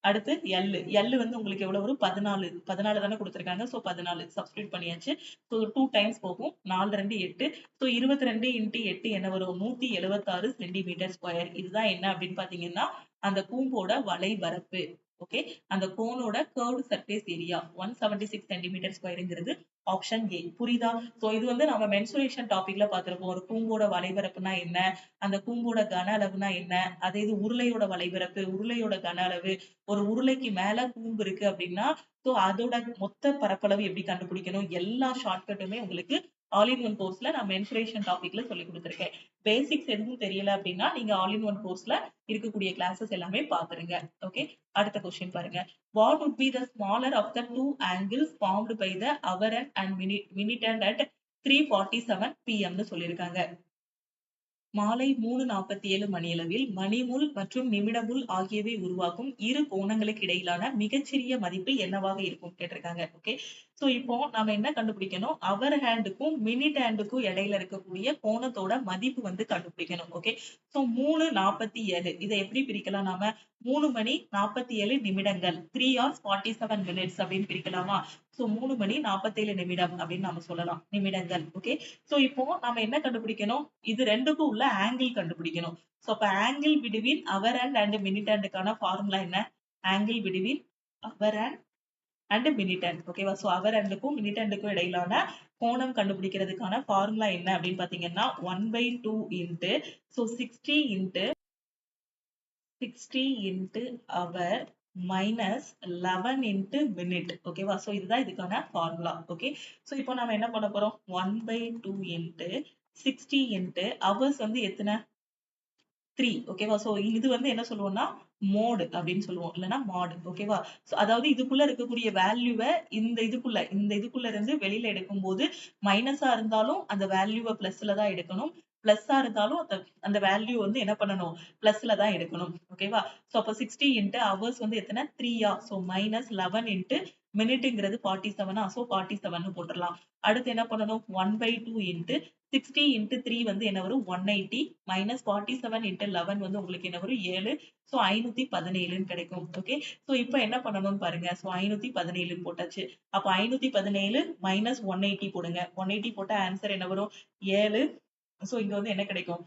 அடுத்து எல் எல் வந்து உங்களுக்கு எவ்வளவு வரும்? 14 தானே கொடுத்திருக்காங்க. சோ 14 சப்ஸ்டிட்யூட் பண்ணியாச்சு. சோ 2 டைம்ஸ் போகும். 4 2 8. சோ 22 இன்டு 8 என்ன வரும்? 176 சென்டிமீட்டர் ஸ்கொயர். இதுதான் என்ன அப்படின்னு பாத்தீங்கன்னா அந்த கூம்போட வளைபரப்பு. ஓகே. அந்த கோனோட கர்வ்டு சர்ஃபேஸ் ஏரியா 176 சென்டிமீட்டர் ஸ்கொயர்ங்கிறது ஆப்ஷன் ஏ. புரியுதா? சோ இது வந்து நம்ம மென்சுரேஷன் டாபிக்ல பார்த்திருப்போம். ஒரு கூம்போட வளைபரப்புனா என்ன, அந்த கூம்போட கன அளவுனா என்ன, அதே இது உருளையோட வளைபரப்பு, உருளையோட கன அளவு, ஒரு உருளைக்கு மேல கூம்பு இருக்கு அப்படின்னா சோ அதோட மொத்த பரப்பளவு எப்படி கண்டுபிடிக்கணும், எல்லா ஷார்ட்கட்டுமே உங்களுக்கு ஆல் இன் ஒன் கோர்ஸ்ல நான் மென்சுரேஷன் டாபிக்ல சொல்லி கொடுத்திருக்கேன். பேசிக்ஸ் எதுவும் தெரியல அப்படின்னா நீங்க ஆல் இன் ஒன் கோர்ஸ்ல இருக்கக்கூடிய கிளாஸஸ் எல்லாமே பாத்துருங்க. ஓகே. அடுத்த கொஸ்டின் பாருங்க. What would be the smaller of the two angles formed by the hour and minute hand at 3:47 PM னு சொல்லியிருக்காங்க. மாலை 3:47 மணியளவில் மணிமுள் மற்றும் நிமிடமுள் ஆகியவை உருவாக்கும் இரு கோணங்களுக்கு இடையிலான மிகச்சிறிய மதிப்பு என்னவாக இருக்கும் கேட்டிருக்காங்க. ஓகே. சோ இப்போ நாம என்ன கண்டுபிடிக்கணும்? அவர் ஹேண்டுக்கும் மினிட் ஹேண்டுக்கும் இடையில இருக்கக்கூடிய கோணத்தோட மதிப்பு வந்து கண்டுபிடிக்கணும். ஓகே. சோ 3:47 இதை எப்படி பிரிக்கலாம்? நாம 3 மணி 47 நிமிடங்கள் 3 hours 47 minutes அப்படின்னு பிரிக்கலாமா? சோ 3 மணி 47 நிமிடம் அப்படின்னு நாம சொல்லலாம். நிமிடங்கள். ஓகே. சோ இப்போ நாம என்ன கண்டுபிடிக்கணும்? இது ரெண்டுக்கும் உள்ள ஆங்கிள் கண்டுபிடிக்கணும். சோ அப்ப angle between hour and minute ஹேண்டுக்கான ஃபார்முலா என்ன? Angle between hour and minute hand. ஓகேவா? சோ அவர் ஹேண்டுக்கும் மினிட் ஹேண்டுக்கும் இடையிலான கோணம் கண்டுபிடிக்கிறதுக்கான ஃபார்முலா என்ன அப்படின்னு பாத்தீங்கன்னா 1/2 into so 60 into hour minus 11 into minute. ஓகேவா? சோ இதுதான் இதுக்கான ஃபார்முலா. ஓகே. சோ இப்போ நாம என்ன பண்ண போறோம்? 1/2 இன்ட்டு 60 இன்ட்டு அவர்ஸ் வந்து எத்தனை? 3. ஓகேவா? சோ இது வந்து என்ன சொல்லுவோம்னா மோட் அப்படின்னு சொல்லுவோம். இல்லைன்னா மாட். ஓகேவா? சோ அதாவது இதுக்குள்ள இருக்கக்கூடிய வேல்யூவை இந்த இதுக்குள்ள இருந்து வெளியில எடுக்கும்போது மைனஸா இருந்தாலும் அந்த வேல்யூவை பிளஸ்ல தான் எடுக்கணும். பிளஸ்ஸா இருந்தாலும் அந்த வேல்யூ வந்து என்ன பண்ணணும்? பிளஸ்ல தான் எடுக்கணும். ஓகேவா? சோ அப்ப 60 இன்ட்டு ஹவர்ஸ் வந்து எத்தனை? 3 சோ மைனஸ் 11 இன்ட்டு மினிட்ங்கிறது 47 சோ 47 போட்டுடலாம். அடுத்து என்ன பண்ணணும்? 1/2 இன்ட்டு 60 இன்ட்டு 3 வந்து என்ன வரும்? 180 மைனஸ் 47 இன்ட்டு 11 வந்து உங்களுக்கு என்ன வரும்? 7. சோ 517 கிடைக்கும். ஓகே. சோ இப்போ என்ன பண்ணணும்னு பாருங்க. சோ 517 போட்டாச்சு. அப்ப 517 மைனஸ் 180 போடுங்க. 180 போட்டா ஆன்சர் என்ன வரும்? 7. சோ இங்க வந்து என்ன கிடைக்கும்?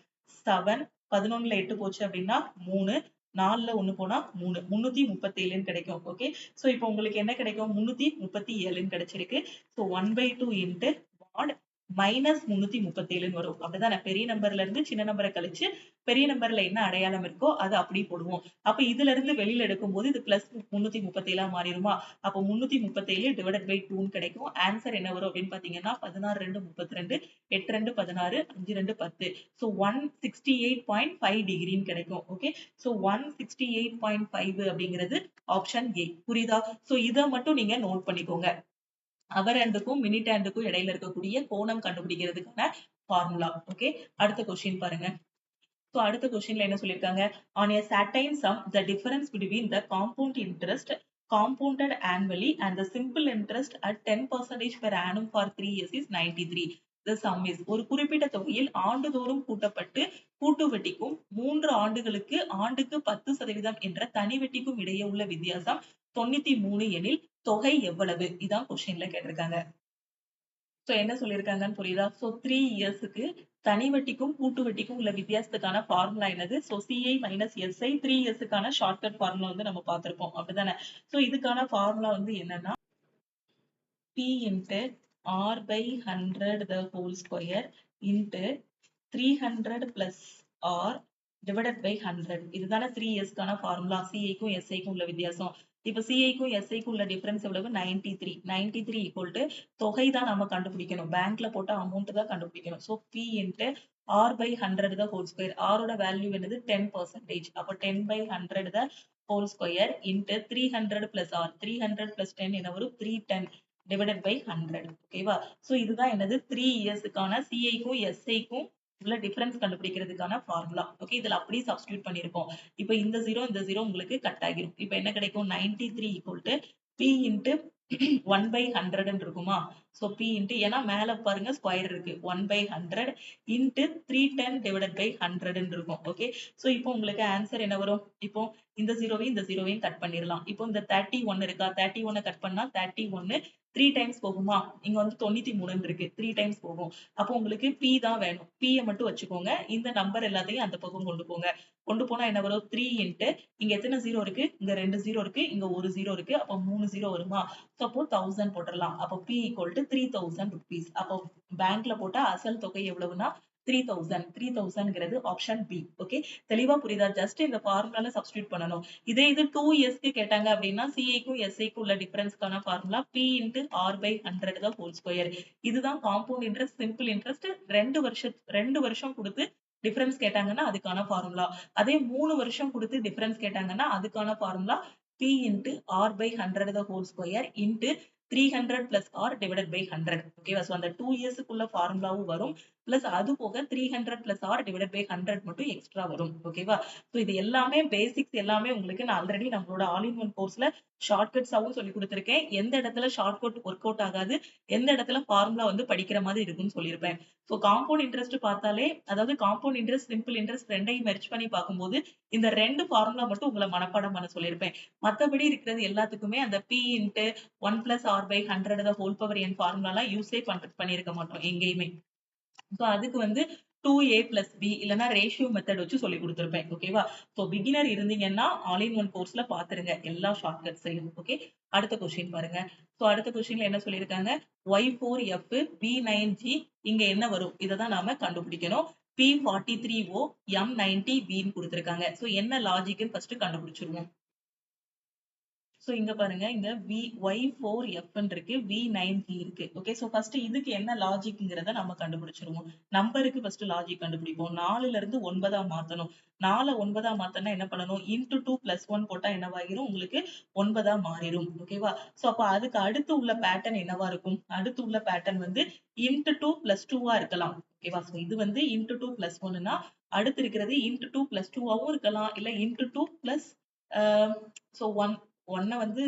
7. 11ல 8 போச்சு அப்படின்னா 3. 4ல 1 போனா 3. 337 கிடைக்கும். ஓகே. சோ இப்போ உங்களுக்கு என்ன கிடைக்கும்? 337 கிடைச்சிருக்கு. சோ 1/2 இன்ட்டு மாட் மைனஸ் 337 வரும். அப்படிதானே? பெரிய நம்பர்ல இருந்து சின்ன நம்பரை கழிச்சு பெரிய நம்பர்ல என்ன அடையாளம் இருக்கோ அதை அப்படியே போடுவோம். அப்ப இதுல இருந்து வெளியில எடுக்கும்போது இது பிளஸ் 337 மாறிடுமா? அப்ப 337 டிவைடட் பை 2 கிடைக்கும். ஆன்சர் என்ன வரும் அப்படின்னு பாத்தீங்கன்னா 16 2 32 8 2 16 5 2 10. சோ 168.5 டிகிரின்னு கிடைக்கும். ஓகே. சோ 168.5 அப்படிங்கிறது ஆப்ஷன் ஏ. புரியுதா? சோ இதை மட்டும் நீங்க நோட் பண்ணிக்கோங்க. அவர் ஹேண்டுக்கும் மினிட் ஹேண்டுக்கும் இடையில இருக்கக்கூடிய கோணம் கண்டுபிடிக்கிறதுக்கான ஃபார்முலா. ஓகே. அடுத்த கொஸ்டின் பாருங்க. சோ அடுத்த கொஸ்டின்ல என்ன சொல்லிருக்காங்க? On a certain sum, the difference between the compound interest compounded annually and the simple interest at 10% per annum for 3 years is 93. The sum is ஒரு குறிப்பிட்ட தொகையில் ஆண்டுதோறும் கூட்டப்பட்டு கூட்டு வட்டிக்கும் 3 ஆண்டுகளுக்கு ஆண்டுக்கு 10% என்ற தனி வட்டிக்கும் இடையே உள்ள வித்தியாசம் 93 எனில் தொகை எவ்வளவு? இதான் கொஸ்டின்ல கேட்டிருக்காங்க. சோ என்ன சொல்லியிருக்காங்கன்னு புரியுதா? சோ 3 இயர்ஸ்க்கு தனி வட்டிக்கும் கூட்டு வட்டிக்கும் உள்ள வித்தியாசத்துக்கான ஃபார்முலா என்னது? சோ CI மைனஸ் SI 3 இயர்ஸ்க்கான ஷார்ட்கட் ஃபார்முலா வந்து நம்ம பார்த்திருப்போம். அப்படிதானே? சோ இதுக்கான ஃபார்முலா வந்து என்னன்னா P into R by 100 the whole square into 300 plus R divided by 100. இதுதானே 3 இயர்ஸ்க்கான ஃபார்முலா. CIக்கும் SIக்கும் உள்ள வித்தியாசம். இப்ப CIக்கும் SIக்கும் உள்ள டிஃபரன்ஸ் எவ்வளவு? 93. 93 equal to தொகை தான் நம்ம கண்டுபிடிக்கணும். பேங்க்ல போட்ட அமௌண்ட் தான் கண்டுபிடிக்கணும். So P into R by 100 the whole square. R ஓட வேல்யூ என்னது? 10%. அப்ப 10 by 100 the whole square into 300 plus R. 300 plus 10 என்ன வரும்? 310. divided by 100. ஓகேவா? சோ இதுதான் என்னது 3 இயர்ஸ்க்கான சிஐக்கும் எஸ்ஐக்கும் உள்ள டிஃபரன்ஸ் கண்டுபிடிக்கிறதுக்கான ஃபார்முலா. ஓகே, இதுல அப்படியே சப்ஸ்டிடியூட் பண்ணிருக்கோம். இப்போ இந்த 0 இந்த 0 உங்களுக்கு கட் ஆகிரும். இப்போ என்ன கிடைக்கும்? 93 ஈக்குவல் டு பி இன்ட்டு 1/100 இருக்குமா? சோ பி இன்ட்டு, ஏன்னா மேல பாருங்க ஸ்கொயர் இருக்கு, 1/100 இன்ட்டு 310 டிவைடட் பை 100 இருக்கும். ஓகே, சோ இப்போ உங்களுக்கு ஆன்சர் என்ன வரும்? இப்போ இந்த 0வையும் இந்த 0வையும் கட் பண்ணிடலாம். இப்போ இந்த 31 இருக்கா, 31 கட் பண்ணா 31 3 டைம்ஸ் போகுமா? இங்க வந்து 93 இருக்கு, 3 டைம்ஸ் போகும். அப்போ உங்களுக்கு பி தான் வேணும். பி மட்டும் வச்சுக்கோங்க. இந்த நம்பர் எல்லாத்தையும் அந்த பக்கம் கொண்டு போங்க. கொண்டு போனா என்ன வரும்? 3 இன்ட்டு, இங்க எத்தனை 0 இருக்கு? இங்க 2 0 இருக்கு, இங்க ஒரு 0 இருக்கு. அப்போ 3 0 வருமா? அப்போ 1000 போட்டுடலாம். அப்போ P ஈக்குவல் டு 3000 rupees. அப்போ பேங்க்ல போட்ட அசல் தொகை எவ்வளவுனா 3000. 3000ங்கிறது ஆப்ஷன் பி. ஓகே, தெளிவா புரியுதா? ஜஸ்ட் இந்த ஃபார்முலால சப்ஸ்டிடியூட் பண்ணணும். இதே இது 2 இயர்ஸ்க்கு கேட்டாங்க அப்படின்னா சிஐக்கும் எஸ்ஐக்கும் உள்ள டிஃபரன்ஸ்க்கான formula P into R by 100 தான் ஹோல் ஸ்கொயர். இதுதான் காம்பவுண்ட் இன்ட்ரெஸ்ட், சிம்பிள் இன்ட்ரெஸ்ட். 2 வருஷம் கொடுத்து டிஃபரன்ஸ் கேட்டாங்கன்னா அதுக்கான ஃபார்முலா. அதே 3 வருஷம் கொடுத்து டிஃபரன்ஸ் கேட்டாங்கன்னா அதுக்கான formula P into R by 100 the whole square into 300 plus R divided by 100. ஓகேவா? சோ அந்த 2 இயர்ஸ்க்குள்ள ஃபார்முலாவும் வரும். பிளஸ் அது போக 300 plus R divided by 100 மட்டும் எக்ஸ்ட்ரா வரும். ஓகேவா? சோ இது எல்லாமே பேசிக்ஸ் எல்லாமே உங்களுக்கு நான் ஆல்ரெடி நம்மளோட ஆல் இன் ஒன் கோர்ஸ்ல ஷார்ட்கட்ஸாவும் சொல்லி கொடுத்திருக்கேன். எந்த இடத்துல ஷார்ட்கட் ஒர்க் அவுட் ஆகாது, எந்த இடத்துல ஃபார்முலா வந்து படிக்கிற மாதிரி இருக்குன்னு சொல்லியிருப்பேன். சோ காம்பவுண்ட் இன்ட்ரெஸ்ட் பார்த்தாலே, அதாவது காம்பவுண்ட் இன்ட்ரெஸ்ட், சிம்பிள் இன்ட்ரெஸ்ட் ரெண்டையும் மெர்ஜ் பண்ணி பார்க்கும்போது இந்த 2 ஃபார்முலா மட்டும் உங்களை மனப்பாடம் பண்ண சொல்லியிருப்பேன். மத்தபடி இருக்கிறது எல்லாத்துக்குமே அந்த P into 1 plus R by 100 the whole power n ஃபார்முலாலாம் யூஸே பண்ணிருக்க மாட்டோம் எங்கேயுமே. சோ அதுக்கு வந்து 2a plus b இல்லனா ரேஷியோ மெத்தட் வச்சு சொல்லி கொடுத்திருப்பேன். ஓகேவா? சோ பிகினர் இருந்தீங்கன்னா ஆல் இன் ஒன் கோர்ஸ்ல பாத்துருங்க எல்லா ஷார்ட்கட்ஸையும். ஓகே, அடுத்த கொஸ்டின் பாருங்க. சோ அடுத்த கொஸ்டின்ல என்ன சொல்லியிருக்காங்க? y4f b9g இங்க என்ன வரும்? இதை தான் நாம கண்டுபிடிக்கணும். p43o m90b ன்னு கொடுத்திருக்காங்க. சோ என்ன லாஜிக்னு ஃபர்ஸ்ட் கண்டுபிடிச்சிருவோம். சோ இங்க பாருங்க, இங்க y4f இருக்கு, v9g இருக்கு. ஓகே, சோ ஃபர்ஸ்ட் இதுக்கு என்ன லாஜிக்ங்கிறத நம்ம கண்டுபிடிச்சிருவோம். நம்பருக்கு ஃபர்ஸ்ட் லாஜிக் கண்டுபிடிப்போம். 4ல இருந்து 9ஆ மாத்தணும். 4 9ஆ மாத்தனா என்ன பண்ணணும்? இன்டு 2 பிளஸ் 1 போட்டா என்னவாகிரும்? உங்களுக்கு 9ஆ மாறிடும். ஓகேவா? சோ அப்ப அதுக்கு அடுத்து உள்ள பேட்டர்ன் என்னவா இருக்கும்? அடுத்து உள்ள பேட்டர்ன் வந்து இன்டு 2 பிளஸ் 2ஆ இருக்கலாம். ஓகேவா? சோ இது வந்து இன்டு 2 பிளஸ் 1னா அடுத்து இருக்கிறது இன்டு 2 பிளஸ் 2ஆவும் இருக்கலாம், இல்ல இன்டு 2 பிளஸ் சோ 1 வந்து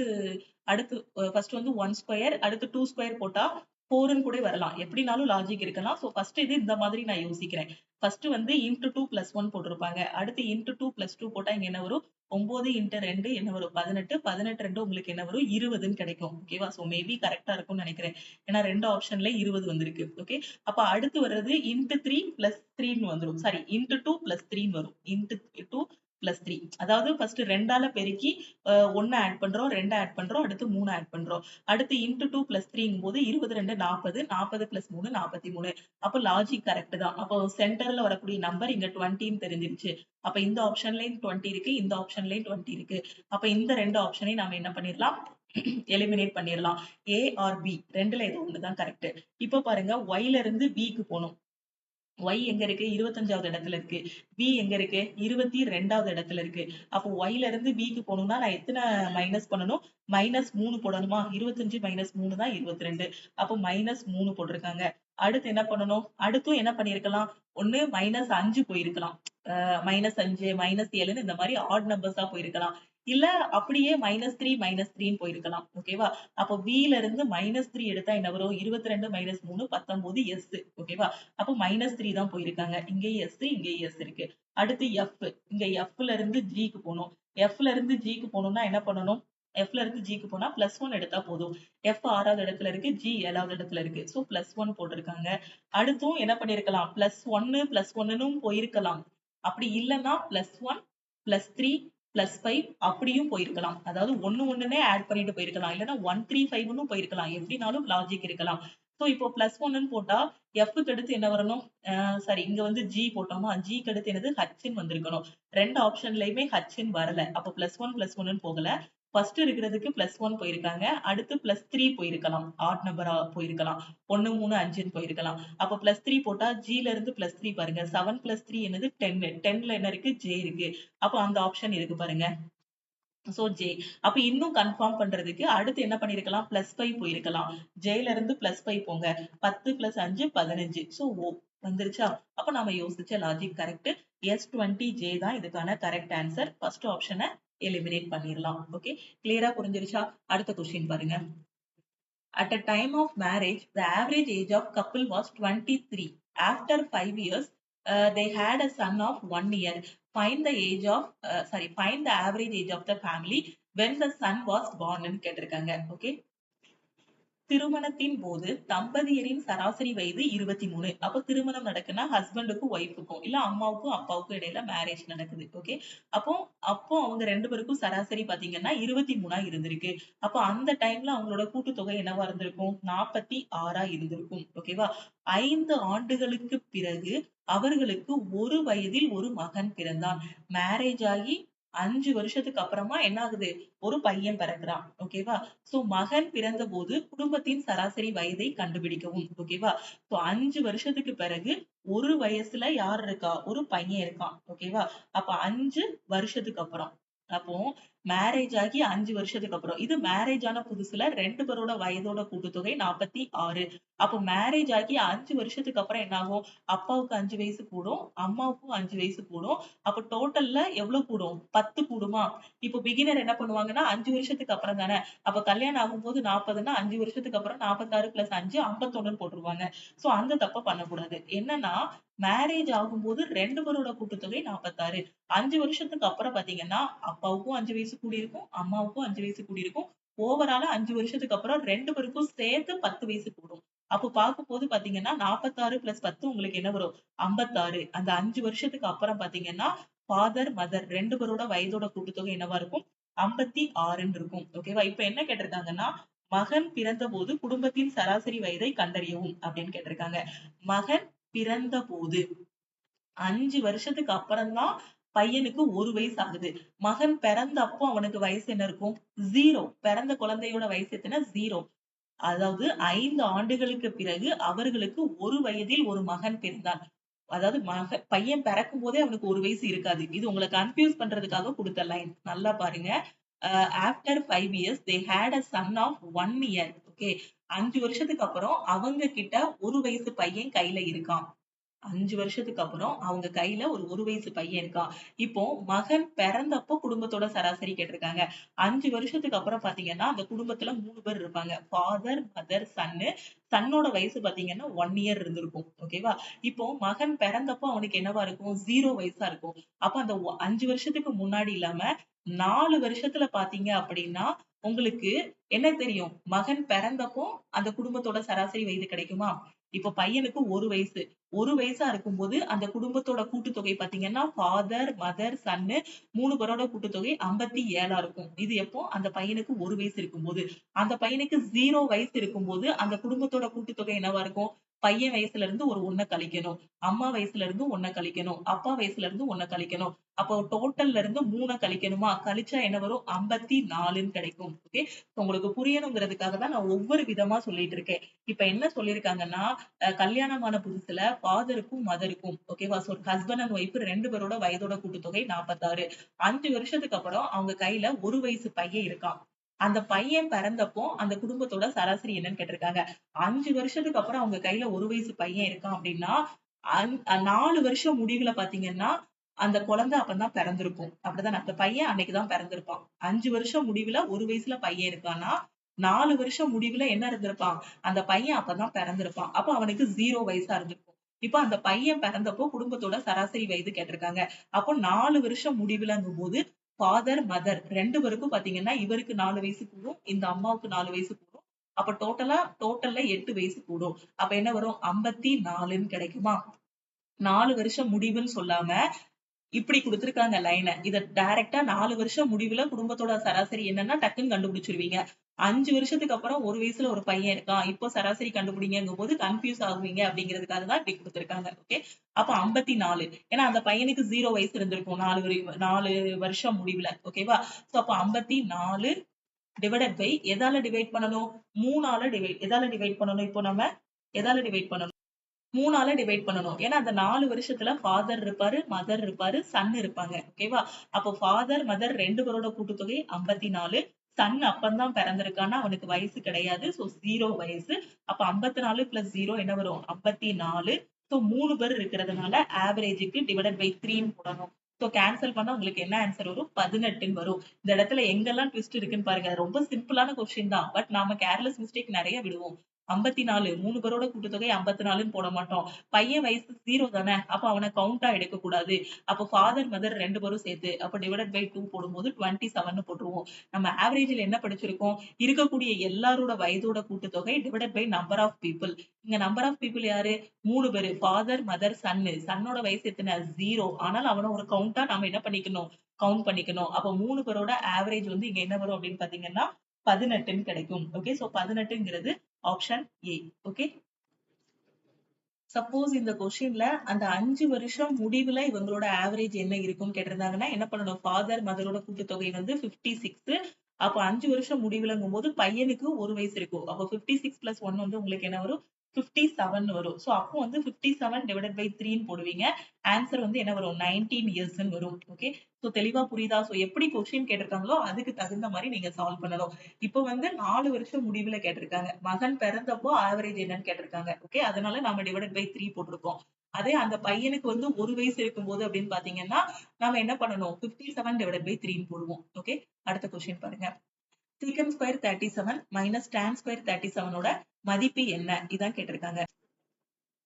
அடுத்து ஃபர்ஸ்ட் வந்து 1 ஸ்கொயர், அடுத்து 2 ஸ்கொயர் போட்டா 4ன்னு கூட வரலாம். எப்படினாலும் லாஜிக் இருக்கலாம். சோ ஃபர்ஸ்ட் இது இந்த மாதிரி நான் யோசிக்கிறேன். ஃபர்ஸ்ட் வந்து இன்டு 2 பிளஸ் 1 போட்டிருப்பாங்க. அடுத்து இன்டு 2 பிளஸ் 2 போட்டா இங்க என்ன வரும்? 9 இன்டு 2 என்ன வரும்? 18. 18 2 உங்களுக்கு என்ன வரும்? 20ன்னு கிடைக்கும். ஓகேவா? சோ மேபி கரெக்டா இருக்கும்னு நினைக்கிறேன். ஏன்னா 2 ஆப்ஷன்ல 20 வந்திருக்கு. ஓகே, அப்ப அடுத்து வர்றது இன்டு 3 பிளஸ் 3ன்னு வந்துரும். சாரி, இன்டு 2 பிளஸ் 3ன்னு வரும். இன்டு 2 பிளஸ் 3, அதாவது ஃபர்ஸ்ட் 2ஆல பெருக்கி 1 ஆட் பண்றோம், 2 ஆட் பண்றோம், அடுத்து 3 ஆட் பண்றோம். அடுத்து இன்டு 2 பிளஸ் 3ங்கும் போது 22 40, 40 பிளஸ் 3 43. அப்ப லாஜிக் கரெக்ட் தான். அப்போ சென்டர்ல வரக்கூடிய நம்பர் இங்க 20ன்னு தெரிஞ்சிருச்சு. அப்ப இந்த ஆப்ஷன்லயும் 20 இருக்கு, இந்த ஆப்ஷன்லயும் 20 இருக்கு. அப்ப இந்த ரெண்டு ஆப்ஷனையும் நாம என்ன பண்ணிடலாம்? எலிமினேட் பண்ணிடலாம். A ஆர் B ரெண்டுல ஏதோ ஒண்ணுதான் கரெக்ட். இப்போ பாருங்க, Y ல இருந்து B க்கு போகணும். Y எங்க இருக்கு? 25வது இடத்துல இருக்கு. B எங்க இருக்கு? 22வது இடத்துல இருக்கு. அப்போ Y ல இருந்து B க்கு போகணும்னா நான் எத்தனை மைனஸ் பண்ணணும்? -3 போடணுமா? 25 - 3 தான் 22. அப்போ -3 போட்டிருக்காங்க. அடுத்து என்ன பண்ணணும்? அடுத்தும் என்ன பண்ணிருக்கலாம்? ஒண்ணு -5 போயிருக்கலாம். -5 -7ன்னு இந்த மாதிரி ஆட் நம்பர்ஸா போயிருக்கலாம். இல்ல அப்படியே -3 -3ன்னு போயிருக்கலாம். ஓகேவா? அப்போ B ல இருந்து -3 எடுத்தா என்ன வரும்? 22 - 3 19 S. ஓகேவா? அப்போ -3 தான் போயிருக்காங்க. இங்கேயும் S, இங்கேயும் S இருக்கு. அடுத்து F. இங்க F ல இருந்து G க்கு போகணும். F ல இருந்து G க்கு போகணும்னா என்ன பண்ணணும்? F ல இருந்து G க்கு போனா +1 எடுத்தா போதும். F 6வது இடத்துல இருக்கு, G 7வது இடத்துல இருக்கு. சோ +1 போட்டிருக்காங்க. அடுத்தும் என்ன பண்ணிருக்கலாம்? +1 +1ன்னும் போயிருக்கலாம். அப்படி இல்லன்னா +1 +3 +5 அப்படியும் போயிருக்கலாம். அதாவது ஒண்ணுன்னே ஆட் பண்ணிட்டு போயிருக்கலாம். இல்லன்னா 1 3 5ன்னு போயிருக்கலாம். எப்படினாலும் லாஜிக் இருக்கலாம். சோ இப்போ +1ன்னு போட்டா F க்கு அடுத்து என்ன வரணும்? சாரி, இங்க வந்து G போட்டோமா? G க்கு அடுத்து என்னது? Hன்னு வந்திருக்கணும். ரெண்டு ஆப்ஷன்லயுமே Hன்னு வரல. அப்ப +1 +1ன்னு போகல. ஃபர்ஸ்ட் இருக்கிறதுக்கு +1 போயிருக்காங்க. அடுத்து +3 போயிருக்கலாம். ஆட் நம்பரா போயிருக்கலாம். 1 3 5ன்னு போயிருக்கலாம். அப்ப +3 போட்டா G ல இருந்து +3 பாருங்க. 7 + 3 என்னது? 10. 10ல என்ன இருக்கு? J இருக்கு. அப்ப அந்த ஆப்ஷன் இருக்கு பாருங்க. So J. அப்ப இன்னும் கன்ஃபார்ம் பண்றதுக்கு அடுத்து என்ன பண்ணிருக்கலாம், +5 போயிருக்கலாம். ஜேல இருந்து +5 போங்க. 10 + 5 15. சோ ஓ வந்துருச்சா? அப்ப நாம யோசிச்ச லாஜிக் கரெக்ட். S20J தான் இதுக்கான கரெக்ட் ஆன்சர். ஃபர்ஸ்ட் ஆப்ஷனை எலிமினேட் பண்ணிடலாம். ஓகே, கிளியரா புரிஞ்சிருச்சா? அடுத்த கொஸ்டின் பாருங்க. At a time of marriage, the average age of couple was 23. After 5 years, they had a son of 1 year. Find the age of, find the average age of the family when the son was born ன்னு கேட்டிருக்காங்க. Okay, திருமணத்தின் போது தம்பதியரின் சராசரி வயது 23. அப்போ திருமணம் நடக்குன்னா ஹஸ்பண்டுக்கும் ஒய்ஃபுக்கும் இல்ல அம்மாவுக்கும் அப்பாவுக்கும் இடையில மேரேஜ் நடக்குது. ஓகே, அப்போ அப்போ அவங்க 2 பேருக்கும் சராசரி பாத்தீங்கன்னா 23 இருந்திருக்கு. அப்போ அந்த டைம்ல அவங்களோட கூட்டுத்தொகை என்னவா இருந்திருக்கும், 46 இருந்திருக்கும். ஓகேவா? 5 ஆண்டுகளுக்கு பிறகு அவர்களுக்கு ஒரு வயதில் ஒரு மகன் பிறந்தான். மேரேஜ் ஆகி 5 வருஷத்துக்கு அப்புறமா என்ன ஆகுது, ஒரு பையன் பிறகுறான். ஓகேவா? சோ மகன் பிறந்த போது குடும்பத்தின் சராசரி வயதை கண்டுபிடிக்கவும். ஓகேவா? சோ 5 வருஷத்துக்கு பிறகு ஒரு வயசுல யார் இருக்கா, ஒரு பையன் இருக்கான். ஓகேவா? அப்ப 5 வருஷத்துக்கு அப்புறம், அப்போ மேரேஜ் ஆகி 5 வருஷத்துக்கு அப்புறம், இது மேரேஜ் ஆன புதுசுல 2 பேரோட வயதோட கூட்டுத்தொகை 46. அப்போ மேரேஜ் ஆகி 5 வருஷத்துக்கு அப்புறம் என்ன ஆகும், அப்பாவுக்கு 5 வயசு கூடும், அம்மாவுக்கும் 5 வயசு கூடும். அப்ப டோட்டல்ல எவ்வளவு கூடும், 10 கூடுமா? இப்போ பிகினர் என்ன பண்ணுவாங்கன்னா 5 வருஷத்துக்கு அப்புறம் தானே, அப்ப கல்யாணம் ஆகும்போது 40ன்னா 5 வருஷத்துக்கு அப்புறம் 46 + 5 51 போட்டுருவாங்க. சோ அந்த தப்ப பண்ணக்கூடாது. என்னன்னா மேரேஜ் ஆகும்போது 2 பேரோட கூட்டுத்தொகை 46. 5 வருஷத்துக்கு அப்புறம் பாத்தீங்கன்னா அப்பாவுக்கும் 5 வயசு கூடியிருக்கும், அம்மாவுக்கும் 5 வயசு கூடியிருக்கும். ஓவராலா 5 வருஷத்துக்கு அப்புறம் 2 பேருக்கும் சேர்த்து 10 வயசு கூடும். அப்போ பார்க்கும்போது பாத்தீங்கன்னா 46 + 10 உங்களுக்கு என்ன வரும், 56. அந்த 5 வருஷத்துக்கு அப்புறம் பாத்தீங்கன்னா ஃபாதர் மதர் 2 பேரோட வயதோட கூட்டுத்தொகை என்னவா இருக்கும், 56ன்னு இருக்கும். ஓகேவா? இப்ப என்ன கேட்டிருக்காங்கன்னா மகன் பிறந்த போது குடும்பத்தின் சராசரி வயதை கண்டறியவும் அப்படின்னு கேட்டிருக்காங்க. மகன் பிறந்த போது 5 வருஷத்துக்கு அப்புறம் தான் பையனுக்கு 1 வயசு ஆகுது. மகன் பிறந்தப்போ அவனுக்கு வயசு என்ன இருக்கும், 0. பிறந்த குழந்தையோட வயசு எத்தனை, 0. அதாவது 5 ஆண்டுகளுக்கு பிறகு அவர்களுக்கு 1 வயதில் ஒரு மகன் பிறந்தான். அதாவது பையன் பிறக்கும் போதே அவனுக்கு 1 வயசு இருக்காது. இது உங்களை கன்ஃபியூஸ் பண்றதுக்காக கொடுத்த லைன். நல்லா பாருங்க. After 5 years they had a son of 1 year. Okay, 5 வருஷத்துக்கு அப்புறம் அவங்க கிட்ட 1 வயசு பையன் கையில இருக்கான். 5 வருஷத்துக்கு அப்புறம் அவங்க கையில ஒரு வயசு பையன் இருக்கான். இப்போ மகன் பிறந்தப்போ குடும்பத்தோட சராசரி கேட்டிருக்காங்க. 5 வருஷத்துக்கு அப்புறம் பாத்தீங்கன்னா அந்த குடும்பத்துல 3 பேர் இருப்பாங்க. ஃபாதர், மதர், சன்னு. சன்னோட வயசு பாத்தீங்கன்னா 1 இயர் இருந்திருக்கும். ஓகேவா? இப்போ மகன் பிறந்தப்போ அவனுக்கு என்னவா இருக்கும், 0 வயசா இருக்கும். அப்ப அந்த 5 வருஷத்துக்கு முன்னாடி இல்லாம 4 வருஷத்துல பாத்தீங்க அப்படின்னா உங்களுக்கு என்ன தெரியும், மகன் பிறந்தப்போ அந்த குடும்பத்தோட சராசரி வயது கிடைக்குமா? இப்ப பையனுக்கு 1 வயசு. 1 வயசா இருக்கும்போது அந்த குடும்பத்தோட கூட்டுத்தொகை பாத்தீங்கன்னா ஃபாதர், மதர், சன்னு 3 பேரோட கூட்டுத்தொகை 57 இருக்கும். இது எப்போ, அந்த பையனுக்கு 1 வயசு இருக்கும்போது. அந்த பையனுக்கு 0 வயசு இருக்கும்போது அந்த குடும்பத்தோட கூட்டுத்தொகை என்னவா இருக்கும், பையன் வயசுல இருந்து ஒரு 1 கழிக்கணும், அம்மா வயசுல இருந்து 1 கழிக்கணும், அப்பா வயசுல இருந்து 1 கழிக்கணும். அப்போ டோட்டல்ல இருந்து 3 கழிக்கணுமா, கழிச்சா என்ன வரும், 54ன்னு கிடைக்கும். ஓகே, உங்களுக்கு புரியணுங்கிறதுக்காக தான் நான் ஒவ்வொரு விதமா சொல்லிட்டு இருக்கேன். இப்ப என்ன சொல்லியிருக்காங்கன்னா கல்யாணமான புதுசுல ஃபாதருக்கும் மதருக்கும், ஓகேவா, சோ ஹஸ்பண்ட் அண்ட் ஒய்ஃப் 2 பேரோட வயதோட கூட்டுத்தொகை 46. 5 வருஷத்துக்கு அப்புறம் அவங்க கையில 1 வயசு பையன் இருக்கான். அந்த பையன் பிறந்தப்போ அந்த குடும்பத்தோட சராசரி என்னன்னு கேட்டிருக்காங்க. 5 வருஷத்துக்கு அப்புறம் அவங்க கையில 1 வயசு பையன் இருக்கான் அப்படின்னா 4 வருஷம் முடிவுல பாத்தீங்கன்னா அந்த குழந்தை அப்பதான் பிறந்திருக்கும். அப்படிதான், அந்த பையன் அன்னைக்குதான் பிறந்திருப்பான். 5 வருஷம் முடிவுல 1 வயசுல பையன் இருக்கான்னா 4 வருஷம் முடிவுல என்ன இருந்திருப்பான், அந்த பையன் அப்பதான் பிறந்திருப்பான். அப்ப அவனுக்கு 0 வயசா இருந்திருக்கும். இப்ப அந்த பையன் பிறந்தப்போ குடும்பத்தோட சராசரி வயது கேட்டிருக்காங்க. அப்போ 4 வருஷம் முடிவுலங்கும் போது ஃபாதர், மதர் 2 பேருக்கும் பாத்தீங்கன்னா இவருக்கு 4 வயசு கூடும், இந்த அம்மாவுக்கு 4 வயசு கூடும். அப்ப டோட்டல்ல 8 வயசு கூடும். அப்ப என்ன வரும், 54ன்னு கிடைக்குமா? 4 வருஷம் முடிவுன்னு சொல்லாம இப்படி குடுத்திருக்காங்க லைன. இத டைரக்டா 4 வருஷம் முடிவுல குடும்பத்தோட சராசரி என்னன்னா டக்குன்னு கண்டுபிடிச்சிருவீங்க. 5 வருஷத்துக்கு அப்புறம் 1 வயசுல ஒரு பையன் இருக்கான், இப்போ சராசரி கண்டுபிடிங்கங்கும்போது கன்ஃபியூஸ் ஆகுவீங்க அப்படிங்கிறதுக்காக தான் இப்படி குடுத்திருக்காங்க. ஓகே, அப்ப 54. ஏன்னா அந்த பையனுக்கு 0 வயசு இருந்திருக்கும் 4 வருஷம் முடிவுல. ஓகேவா? சோ அப்ப 54 டிவைடட் பை எதால டிவைட் பண்ணணும், 3ஆல எதால டிவைட் பண்ணணும், இப்போ நம்ம எதால டிவைட் பண்ணணும், 3ஆல டிவைட் பண்ணணும். ஏன்னா அந்த 4 வருஷத்துல ஃபாதர் இருப்பாரு, மதர் இருப்பாரு, சன் இருப்பாங்க. ஓகேவா? அப்போ ஃபாதர், மதர் 2 பேரோட கூட்டுத்தொகை 54. சன் அப்பந்தான் பிறந்திருக்கான்னா அவனுக்கு வயசு கிடையாது. சோ 0 வயசு. அப்ப 54 பிளஸ் 0 என்ன வரும்? 54. சோ 3 பேர் இருக்கிறதுனால ஆவரேஜுக்கு டிவைடட் பை 3 போடணும். சோ கேன்சல் பண்ணா உங்களுக்கு என்ன ஆன்சர் வரும்? 18 வரும். இந்த இடத்துல எங்கெல்லாம் ட்விஸ்ட் இருக்குன்னு பாருங்க. ரொம்ப சிம்பிளான கொஸ்டின் தான். பட் நாம கேர்லெஸ் மிஸ்டேக் நிறைய விடுவோம். 54 3 பேரோட கூட்டுத்தொகை 54ன்னு போட மாட்டோம். பையன் வயசு 0 தானே. அப்ப அவனை கவுண்டா எடுக்க கூடாது. அப்ப ஃபாதர் மதர் 2 பேரும் சேர்த்து அப்ப டிவைடட் பை 2 போடும்போது 27 போட்டுருவோம். நம்ம ஆவரேஜ்ல என்ன படிச்சிருக்கோம்? இருக்கக்கூடிய எல்லாரோட வயதோட கூட்டுத்தொகை divided by number of people. இங்க நம்பர் ஆஃப் பீப்புள் யாரு? 3 பேரு. ஃபாதர் மதர் சன்னு. சன்னோட வயசு எத்தனை? 0. ஆனால் அவன ஒரு கவுண்டா நாம என்ன பண்ணிக்கணும்? கவுண்ட் பண்ணிக்கணும். அப்ப 3 பேரோட ஆவரேஜ் வந்து இங்க என்ன வரும் அப்படின்னு பாத்தீங்கன்னா 18 கிடைக்கும். ஓகே, சோ 18ங்கிறது ஆப்ஷன் ஏ. ஓகே, சப்போஸ் இந்த கொஸ்டின்ல அந்த 5 வருஷம் முடிவுல இவங்களோட ஆவரேஜ் என்ன இருக்கும்னு கேட்டிருந்தாங்கன்னா என்ன பண்ணணும்? ஃபாதர் மதரோட கூட்டுத்தொகை வந்து 56. அப்ப 5 வருஷம் முடிவுலங்கும் போது பையனுக்கு 1 வயசு இருக்கும். அப்ப 56 பிளஸ் 1 வந்து உங்களுக்கு என்ன வரும்? 57 வரும். சோ அப்போ வந்து 57 டிவைடட் பை 3 போடுவீங்க. ஆன்சர் வந்து என்ன வரும்? 19 இயர்ஸ்ன்னு வரும். ஓகே, சோ தெளிவா புரியுதா? சோ எப்படி கொஸ்டின் கேட்டிருக்காங்களோ அதுக்கு தகுந்த மாதிரி நீங்க சால்வ் பண்ணணும். இப்போ வந்து 4 வருஷம் முடிவுல கேட்டிருக்காங்க. மகன் பிறந்தப்போ ஆவரேஜ் என்னன்னு கேட்டிருக்காங்க. ஓகே, அதனால நாம டிவைடட் பை 3 போட்டிருக்கோம். அதே அந்த பையனுக்கு வந்து 1 வயசு இருக்கும்போது அப்படின்னு பாத்தீங்கன்னா நாம என்ன பண்ணணும்? 57 டிவைடட் பை 3 போடுவோம். ஓகே, அடுத்த கொஸ்டின் பாருங்க. சீக்கன் ஸ்கொயர் 37 மைனஸ் டான் ஸ்கொயர் 37 ஓட மதிப்பு என்ன? இதான் கேட்டிருக்காங்க.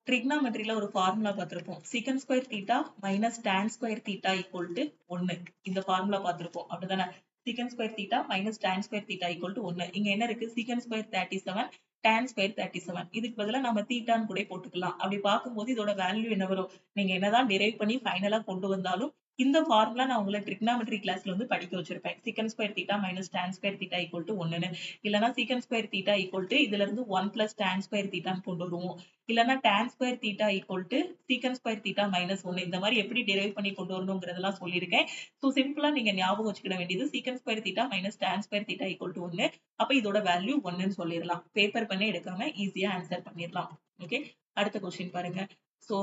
ட்ரிக்னாமெட்ரில ஒரு ஃபார்முலா பார்த்திருப்போம். சீக்கன் square theta minus tan square theta equal to 1. இந்த ஃபார்முலா பார்த்திருப்போம். அப்படிதானே? சீக்கன் square theta minus tan square theta equal to 1. இங்க என்ன இருக்கு? சீக்கன் ஸ்கொயர் 37 டான் ஸ்கொயர் 37. இதுக்கு பதிலா நம்ம தீட்டான்னு கூட போட்டுக்கலாம். அப்படி பார்க்கும்போது இதோட வேல்யூ என்ன வரும்? நீங்க என்னதான் டிரைவ் பண்ணி ஃபைனலா கொண்டு வந்தாலும் இந்த ஃபார்முலா நான் உங்களை ட்ரிக்னாமெட்ரி கிளாஸ்ல வந்து படிக்க வச்சிருப்பேன். Secant square theta minus tan square theta equal to 1ன்னு. இல்லனா secant square theta equal to இதுல இருந்து 1 பிளஸ் டான் ஸ்கொயர் தீட்டான்னு கொண்டு வருவோம். இல்லனா Don square theta equal to சீக்கன் ஸ்கொயர் தீட்டா மைனஸ் 1. இந்த மாதிரி எப்படி டிரைவ் பண்ணி கொண்டு வரணுங்கிறதெல்லாம் சொல்லியிருக்கேன். ஸோ சிம்பிளா நீங்க ஞாபகம் வச்சுக்கிட வேண்டியது சீக்கன் square theta minus tan square theta equal to 1. அப்ப இதோட வேல்யூ 1ன்னு சொல்லிடலாம். பேப்பர் பண்ணி எடுக்காம ஈஸியா ஆன்சர் பண்ணிடலாம். ஓகே, அடுத்த கொஸ்டின் பாருங்க. So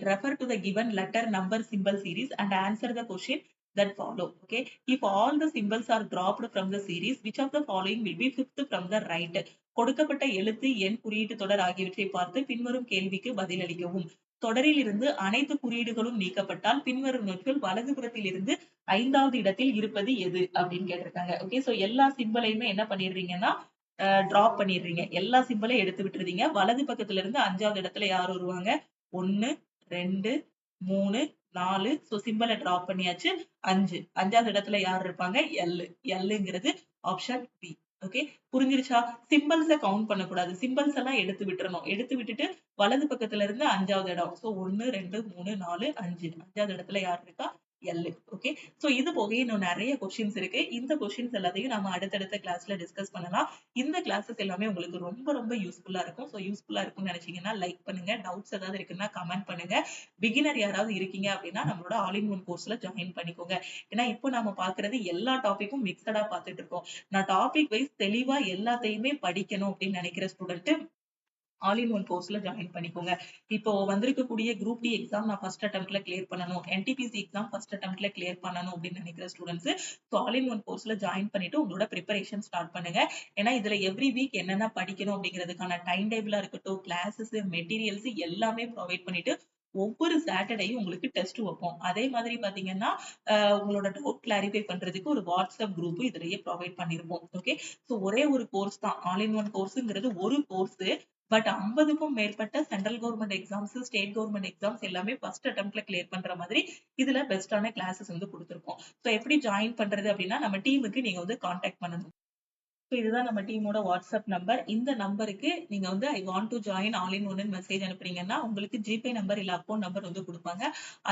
refer to the given letter, number, symbol series and answer the question that follow. Okay, if all the symbols are dropped from the series, which of the following will be fifth from the right? கொடுக்கப்பட்ட எழுத்து, எண், குறியீட்டு தொடர் ஆகியவற்றை பார்த்து பின்வரும் கேள்விக்கு பதிலளிக்கவும். தொடரில் இருந்து அனைத்து குறியீடுகளும் நீக்கப்பட்டால் பின்வருவனவற்றில் வலதுபுறத்தில் இருந்து 5வது இடத்தில் இருப்பது எது அப்படின்னு கேட்டிருக்காங்க. ஓகே, சோ எல்லா சிம்பலையுமே என்ன பண்ணிடுறீங்கன்னா டிராப் பண்ணிடுறீங்க. எல்லா சிம்பலையும் எடுத்து விட்டுருதீங்க. வலது பக்கத்துல இருந்து 5வது இடத்துல யார் வருவாங்க? 1 2 3 4. சோ சிம்பலை டிராப் பண்ணியாச்சு. 5 5வது இடத்துல யார் இருப்பாங்க? எல்லுங்கிறது ஆப்ஷன் பி. ஓகே, புரிஞ்சிருச்சா? சிம்பிள்ஸ கவுண்ட் பண்ணக்கூடாது. சிம்பிள்ஸ் எல்லாம் எடுத்து விட்டுறணும். எடுத்து விட்டுட்டு வலது பக்கத்துல இருந்து 5வது இடம். சோ 1 2 3 4 5. 5வது இடத்துல யார் இருக்கா? எல். ஓகே, சோ இது போக இன்னும் நிறைய கொஸ்டின்ஸ் இருக்கு. இந்த கொஸ்டின்ஸ் எல்லாத்தையும் நம்ம அடுத்தடுத்த கிளாஸ்ல டிஸ்கஸ் பண்ணலாம். இந்த கிளாஸஸ் எல்லாமே உங்களுக்கு ரொம்ப ரொம்ப யூஸ்ஃபுல்லா இருக்கும். சோ யூஸ்ஃபுல்லா இருக்கும்னு நினைச்சீங்கன்னா லைக் பண்ணுங்க. டவுட்ஸ் ஏதாவது இருக்குன்னா கமெண்ட் பண்ணுங்க. பிகினர் யாராவது இருக்கீங்க அப்படின்னா நம்மளோட ஆல் இன் ஒன் கோர்ஸ்ல ஜாயின் பண்ணிக்கோங்க. ஏன்னா இப்போ நாம பாக்குறது எல்லா டாபிக்கும் மிக்சடா பார்த்துட்டு இருக்கோம். நான் டாபிக் வைஸ் தெளிவா எல்லாத்தையுமே படிக்கணும் அப்படின்னு நினைக்கிற ஸ்டூடெண்ட் ஆல் இன் ஒன் கோர்ஸ்ல ஜாயின் பண்ணிக்கோங்க. இப்போ வந்திருக்கக்கூடிய குரூப் டி எக்ஸாம் நான் ஃபர்ஸ்ட் அட்டெம்ப்ட்ல கிளியர் பண்ணணும், என்டிபிசி எக்ஸாம் ஃபர்ஸ்ட் அட்டெம்ப்ட்ல கிளியர் பண்ணணும் அப்படின்னு நினைக்கிற students so all in one கோர்ஸ்ல ஜாயின் பண்ணிட்டு உங்களோட ப்ரிப்பரேஷன் ஸ்டார்ட் பண்ணுங்க. ஏன்னா இதுல எவ்ரி வீக் என்னென்ன படிக்கணும் அப்படிங்கிறதுக்கான டைம் டேபிளா இருக்கட்டும், கிளாஸஸ், மெட்டீரியல்ஸ் எல்லாமே ப்ரொவைட் பண்ணிட்டு ஒவ்வொரு சாட்டர்டேயும் உங்களுக்கு டெஸ்ட் வைப்போம். அதே மாதிரி பாத்தீங்கன்னா உங்களோட டவுட் கிளாரிஃபை பண்றதுக்கு ஒரு வாட்ஸ்அப் குரூப் இதுலயே ப்ரொவைட் பண்ணிருப்போம். ஓகே, சோ ஒரே ஒரு கோர்ஸ் தான் ஆல் இன் ஒன் கோர்ஸ்ங்கிறது. ஒரு கோர்ஸ் பட் 50க்கும் மேற்பட்ட central government exams, state government exams எல்லாமே ஃபர்ஸ்ட் அட்டெம்ப்ட்ல கிளியர் பண்ற மாதிரி இதுல பெஸ்டான கிளாஸஸ் வந்து கொடுத்திருக்கோம். சோ எப்படி ஜாயின் பண்றது அப்படின்னா நம்ம டீமுக்கு நீங்க வந்து கான்டாக்ட் பண்ணணும். இதுதான் நம்ம டீமோட வாட்ஸ்அப் நம்பர். இந்த நம்பருக்கு நீங்க வந்து I want to join all in ஒன்னு மெசேஜ் அனுப்புறீங்கன்னா உங்களுக்கு ஜிபே நம்பர் இல்ல அக்கௌண்ட் நம்பர் வந்து கொடுப்பாங்க.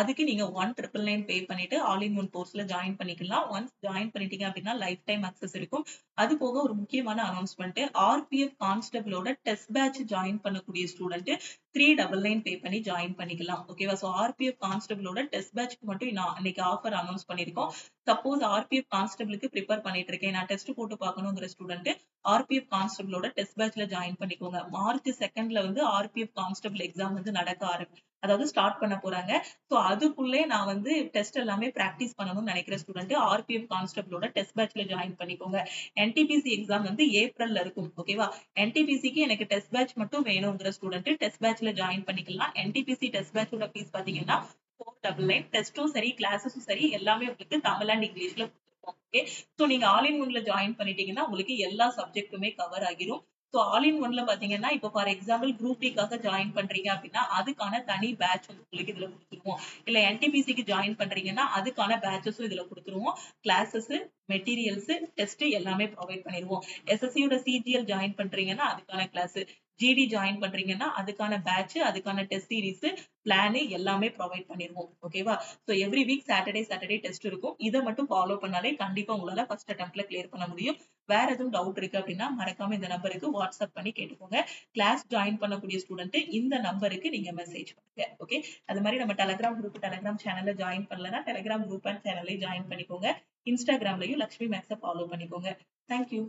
அதுக்கு நீங்க 1,999 பே பண்ணிட்டு ஆல் இன் ஒன் கோர்ஸ்ல ஜாயின் பண்ணிக்கலாம். ஒன்ஸ் ஜாயின் பண்ணிட்டீங்க அப்படின்னா லைஃப் டைம் அக்சஸ் இருக்கும். அது போக ஒரு முக்கியமான அனௌன்ஸ்மெண்ட், ஆர்பிஎஃப் கான்ஸ்டபிளோட டெஸ்ட் பேட்ச் ஜாயின் பண்ணக்கூடிய ஸ்டூடெண்ட் 399 பே பண்ணி ஜாயின் பண்ணிக்கலாம். ஓகேவா? ஸோ ஆர்பிஎஃப் கான்ஸ்டபிளோட டெஸ்ட் பேட்ச்க்கு மட்டும் நான் இன்னைக்கு ஆஃபர் அனௌன்ஸ் பண்ணியிருக்கோம். சப்போஸ் ஆர்பிஎஃப் கான்ஸ்டபிளுக்கு ப்ரிப்பேர் பண்ணிட்டு இருக்கேன், நான் டெஸ்ட் போட்டு பார்க்கணுங்கிற ஸ்டூடெண்ட் ஆர்பிஎஃப் கான்ஸ்டபிளோட டெஸ்ட் பேட்ச்ல ஜாயின் பண்ணிக்கோங்க. மார்ச் 2ல வந்து ஆர்பிஎஃப் கான்ஸ்டபிள் எக்ஸாம் வந்து நடக்க அதாவது ஸ்டார்ட் பண்ண போறாங்க. ஸோ அதுக்குள்ளே நான் வந்து டெஸ்ட் எல்லாமே பிராக்டிஸ் பண்ணணும்னு நினைக்கிற ஸ்டூடெண்ட் ஆர்பிஎஃப் கான்ஸ்டபிளோட டெஸ்ட் பேட்ச்ல ஜாயின் பண்ணிக்கோங்க. என்டிபிசி எக்ஸாம் வந்து ஏப்ரல்ல இருக்கும். ஓகேவா? என்டிபிசிக்கு எனக்கு டெஸ்ட் பேட்ச் மட்டும் வேணுங்கிற ஸ்டூடெண்ட் டெஸ்ட் பேட்ச்ல ஜாயின் பண்ணிக்கலாம். என்டிபிசி டெஸ்ட் பேட்சோட ஃபீஸ் பாத்தீங்கன்னா 499. டெஸ்டும் சரி கிளாஸஸும் சரி எல்லாமே உங்களுக்கு தமிழ் அண்ட் இங்கிலீஷ்ல கொடுத்துருக்கோம். ஓகே, ஸோ நீங்க ஆல் இன் ஒன்ல ஜாயின் பண்ணிட்டீங்கன்னா உங்களுக்கு எல்லா சப்ஜெக்ட்டுமே கவர் ஆகிரும். ஸோ ஆல் இன் ஒன்ல பாத்தீங்கன்னா இப்போ ஃபார் எக்ஸாம்பிள் குரூப் டிக்காக ஜாயின் பண்றீங்க அப்படின்னா அதுக்கான தனி பேட்ச் வந்து உங்களுக்கு இதுல கொடுத்துருவோம். இல்ல என்டிபிசிக்கு ஜாயின் பண்றீங்கன்னா அதுக்கான பேட்சஸும் இதுல கொடுத்துருவோம். கிளாஸஸ், மெட்டீரியல்ஸ், டெஸ்ட் எல்லாமே ப்ரொவைட் பண்ணிடுவோம். எஸ்எஸ்சியோட சிஜிஎல் ஜாயின் பண்றீங்கன்னா அதுக்கான கிளாஸ், ஜிடி ஜாயின் பண்றீங்கன்னா அதுக்கான பேட்ச், அதுக்கான டெஸ்ட் சீரிஸ், பிளான் எல்லாமே ப்ரொவைட் பண்ணிடுவோம். ஓகேவா? So every week Saturday test இருக்கும். இதை மட்டும் ஃபாலோ பண்ணாலே கண்டிப்பா உங்களால ஃபர்ஸ்ட் அட்டெம்ப்ட்ல கிளியர் பண்ண முடியும். வேற எதுவும் டவுட் இருக்கு அப்படின்னா மறக்காம இந்த நம்பருக்கு வாட்ஸ்அப் பண்ணி கேட்டுக்கோங்க. கிளாஸ் ஜாயின் பண்ணக்கூடிய ஸ்டூடெண்ட் இந்த நம்பருக்கு நீங்க மெசேஜ் பண்ணுங்க. ஓகே, அது மாதிரி நம்ம டெலிகிராம் குரூப், டெலிகிராம் சேனல்ல ஜாயின் பண்ணலன்னா டெலிகிராம் குரூப் அண்ட் சேனல்ல ஜாயின் பண்ணிக்கோங்க. இன்ஸ்டாகிராம்லயும் லக்ஷ்மி மேக்ஸை ஃபாலோ பண்ணிக்கோங்க. தேங்க்யூ.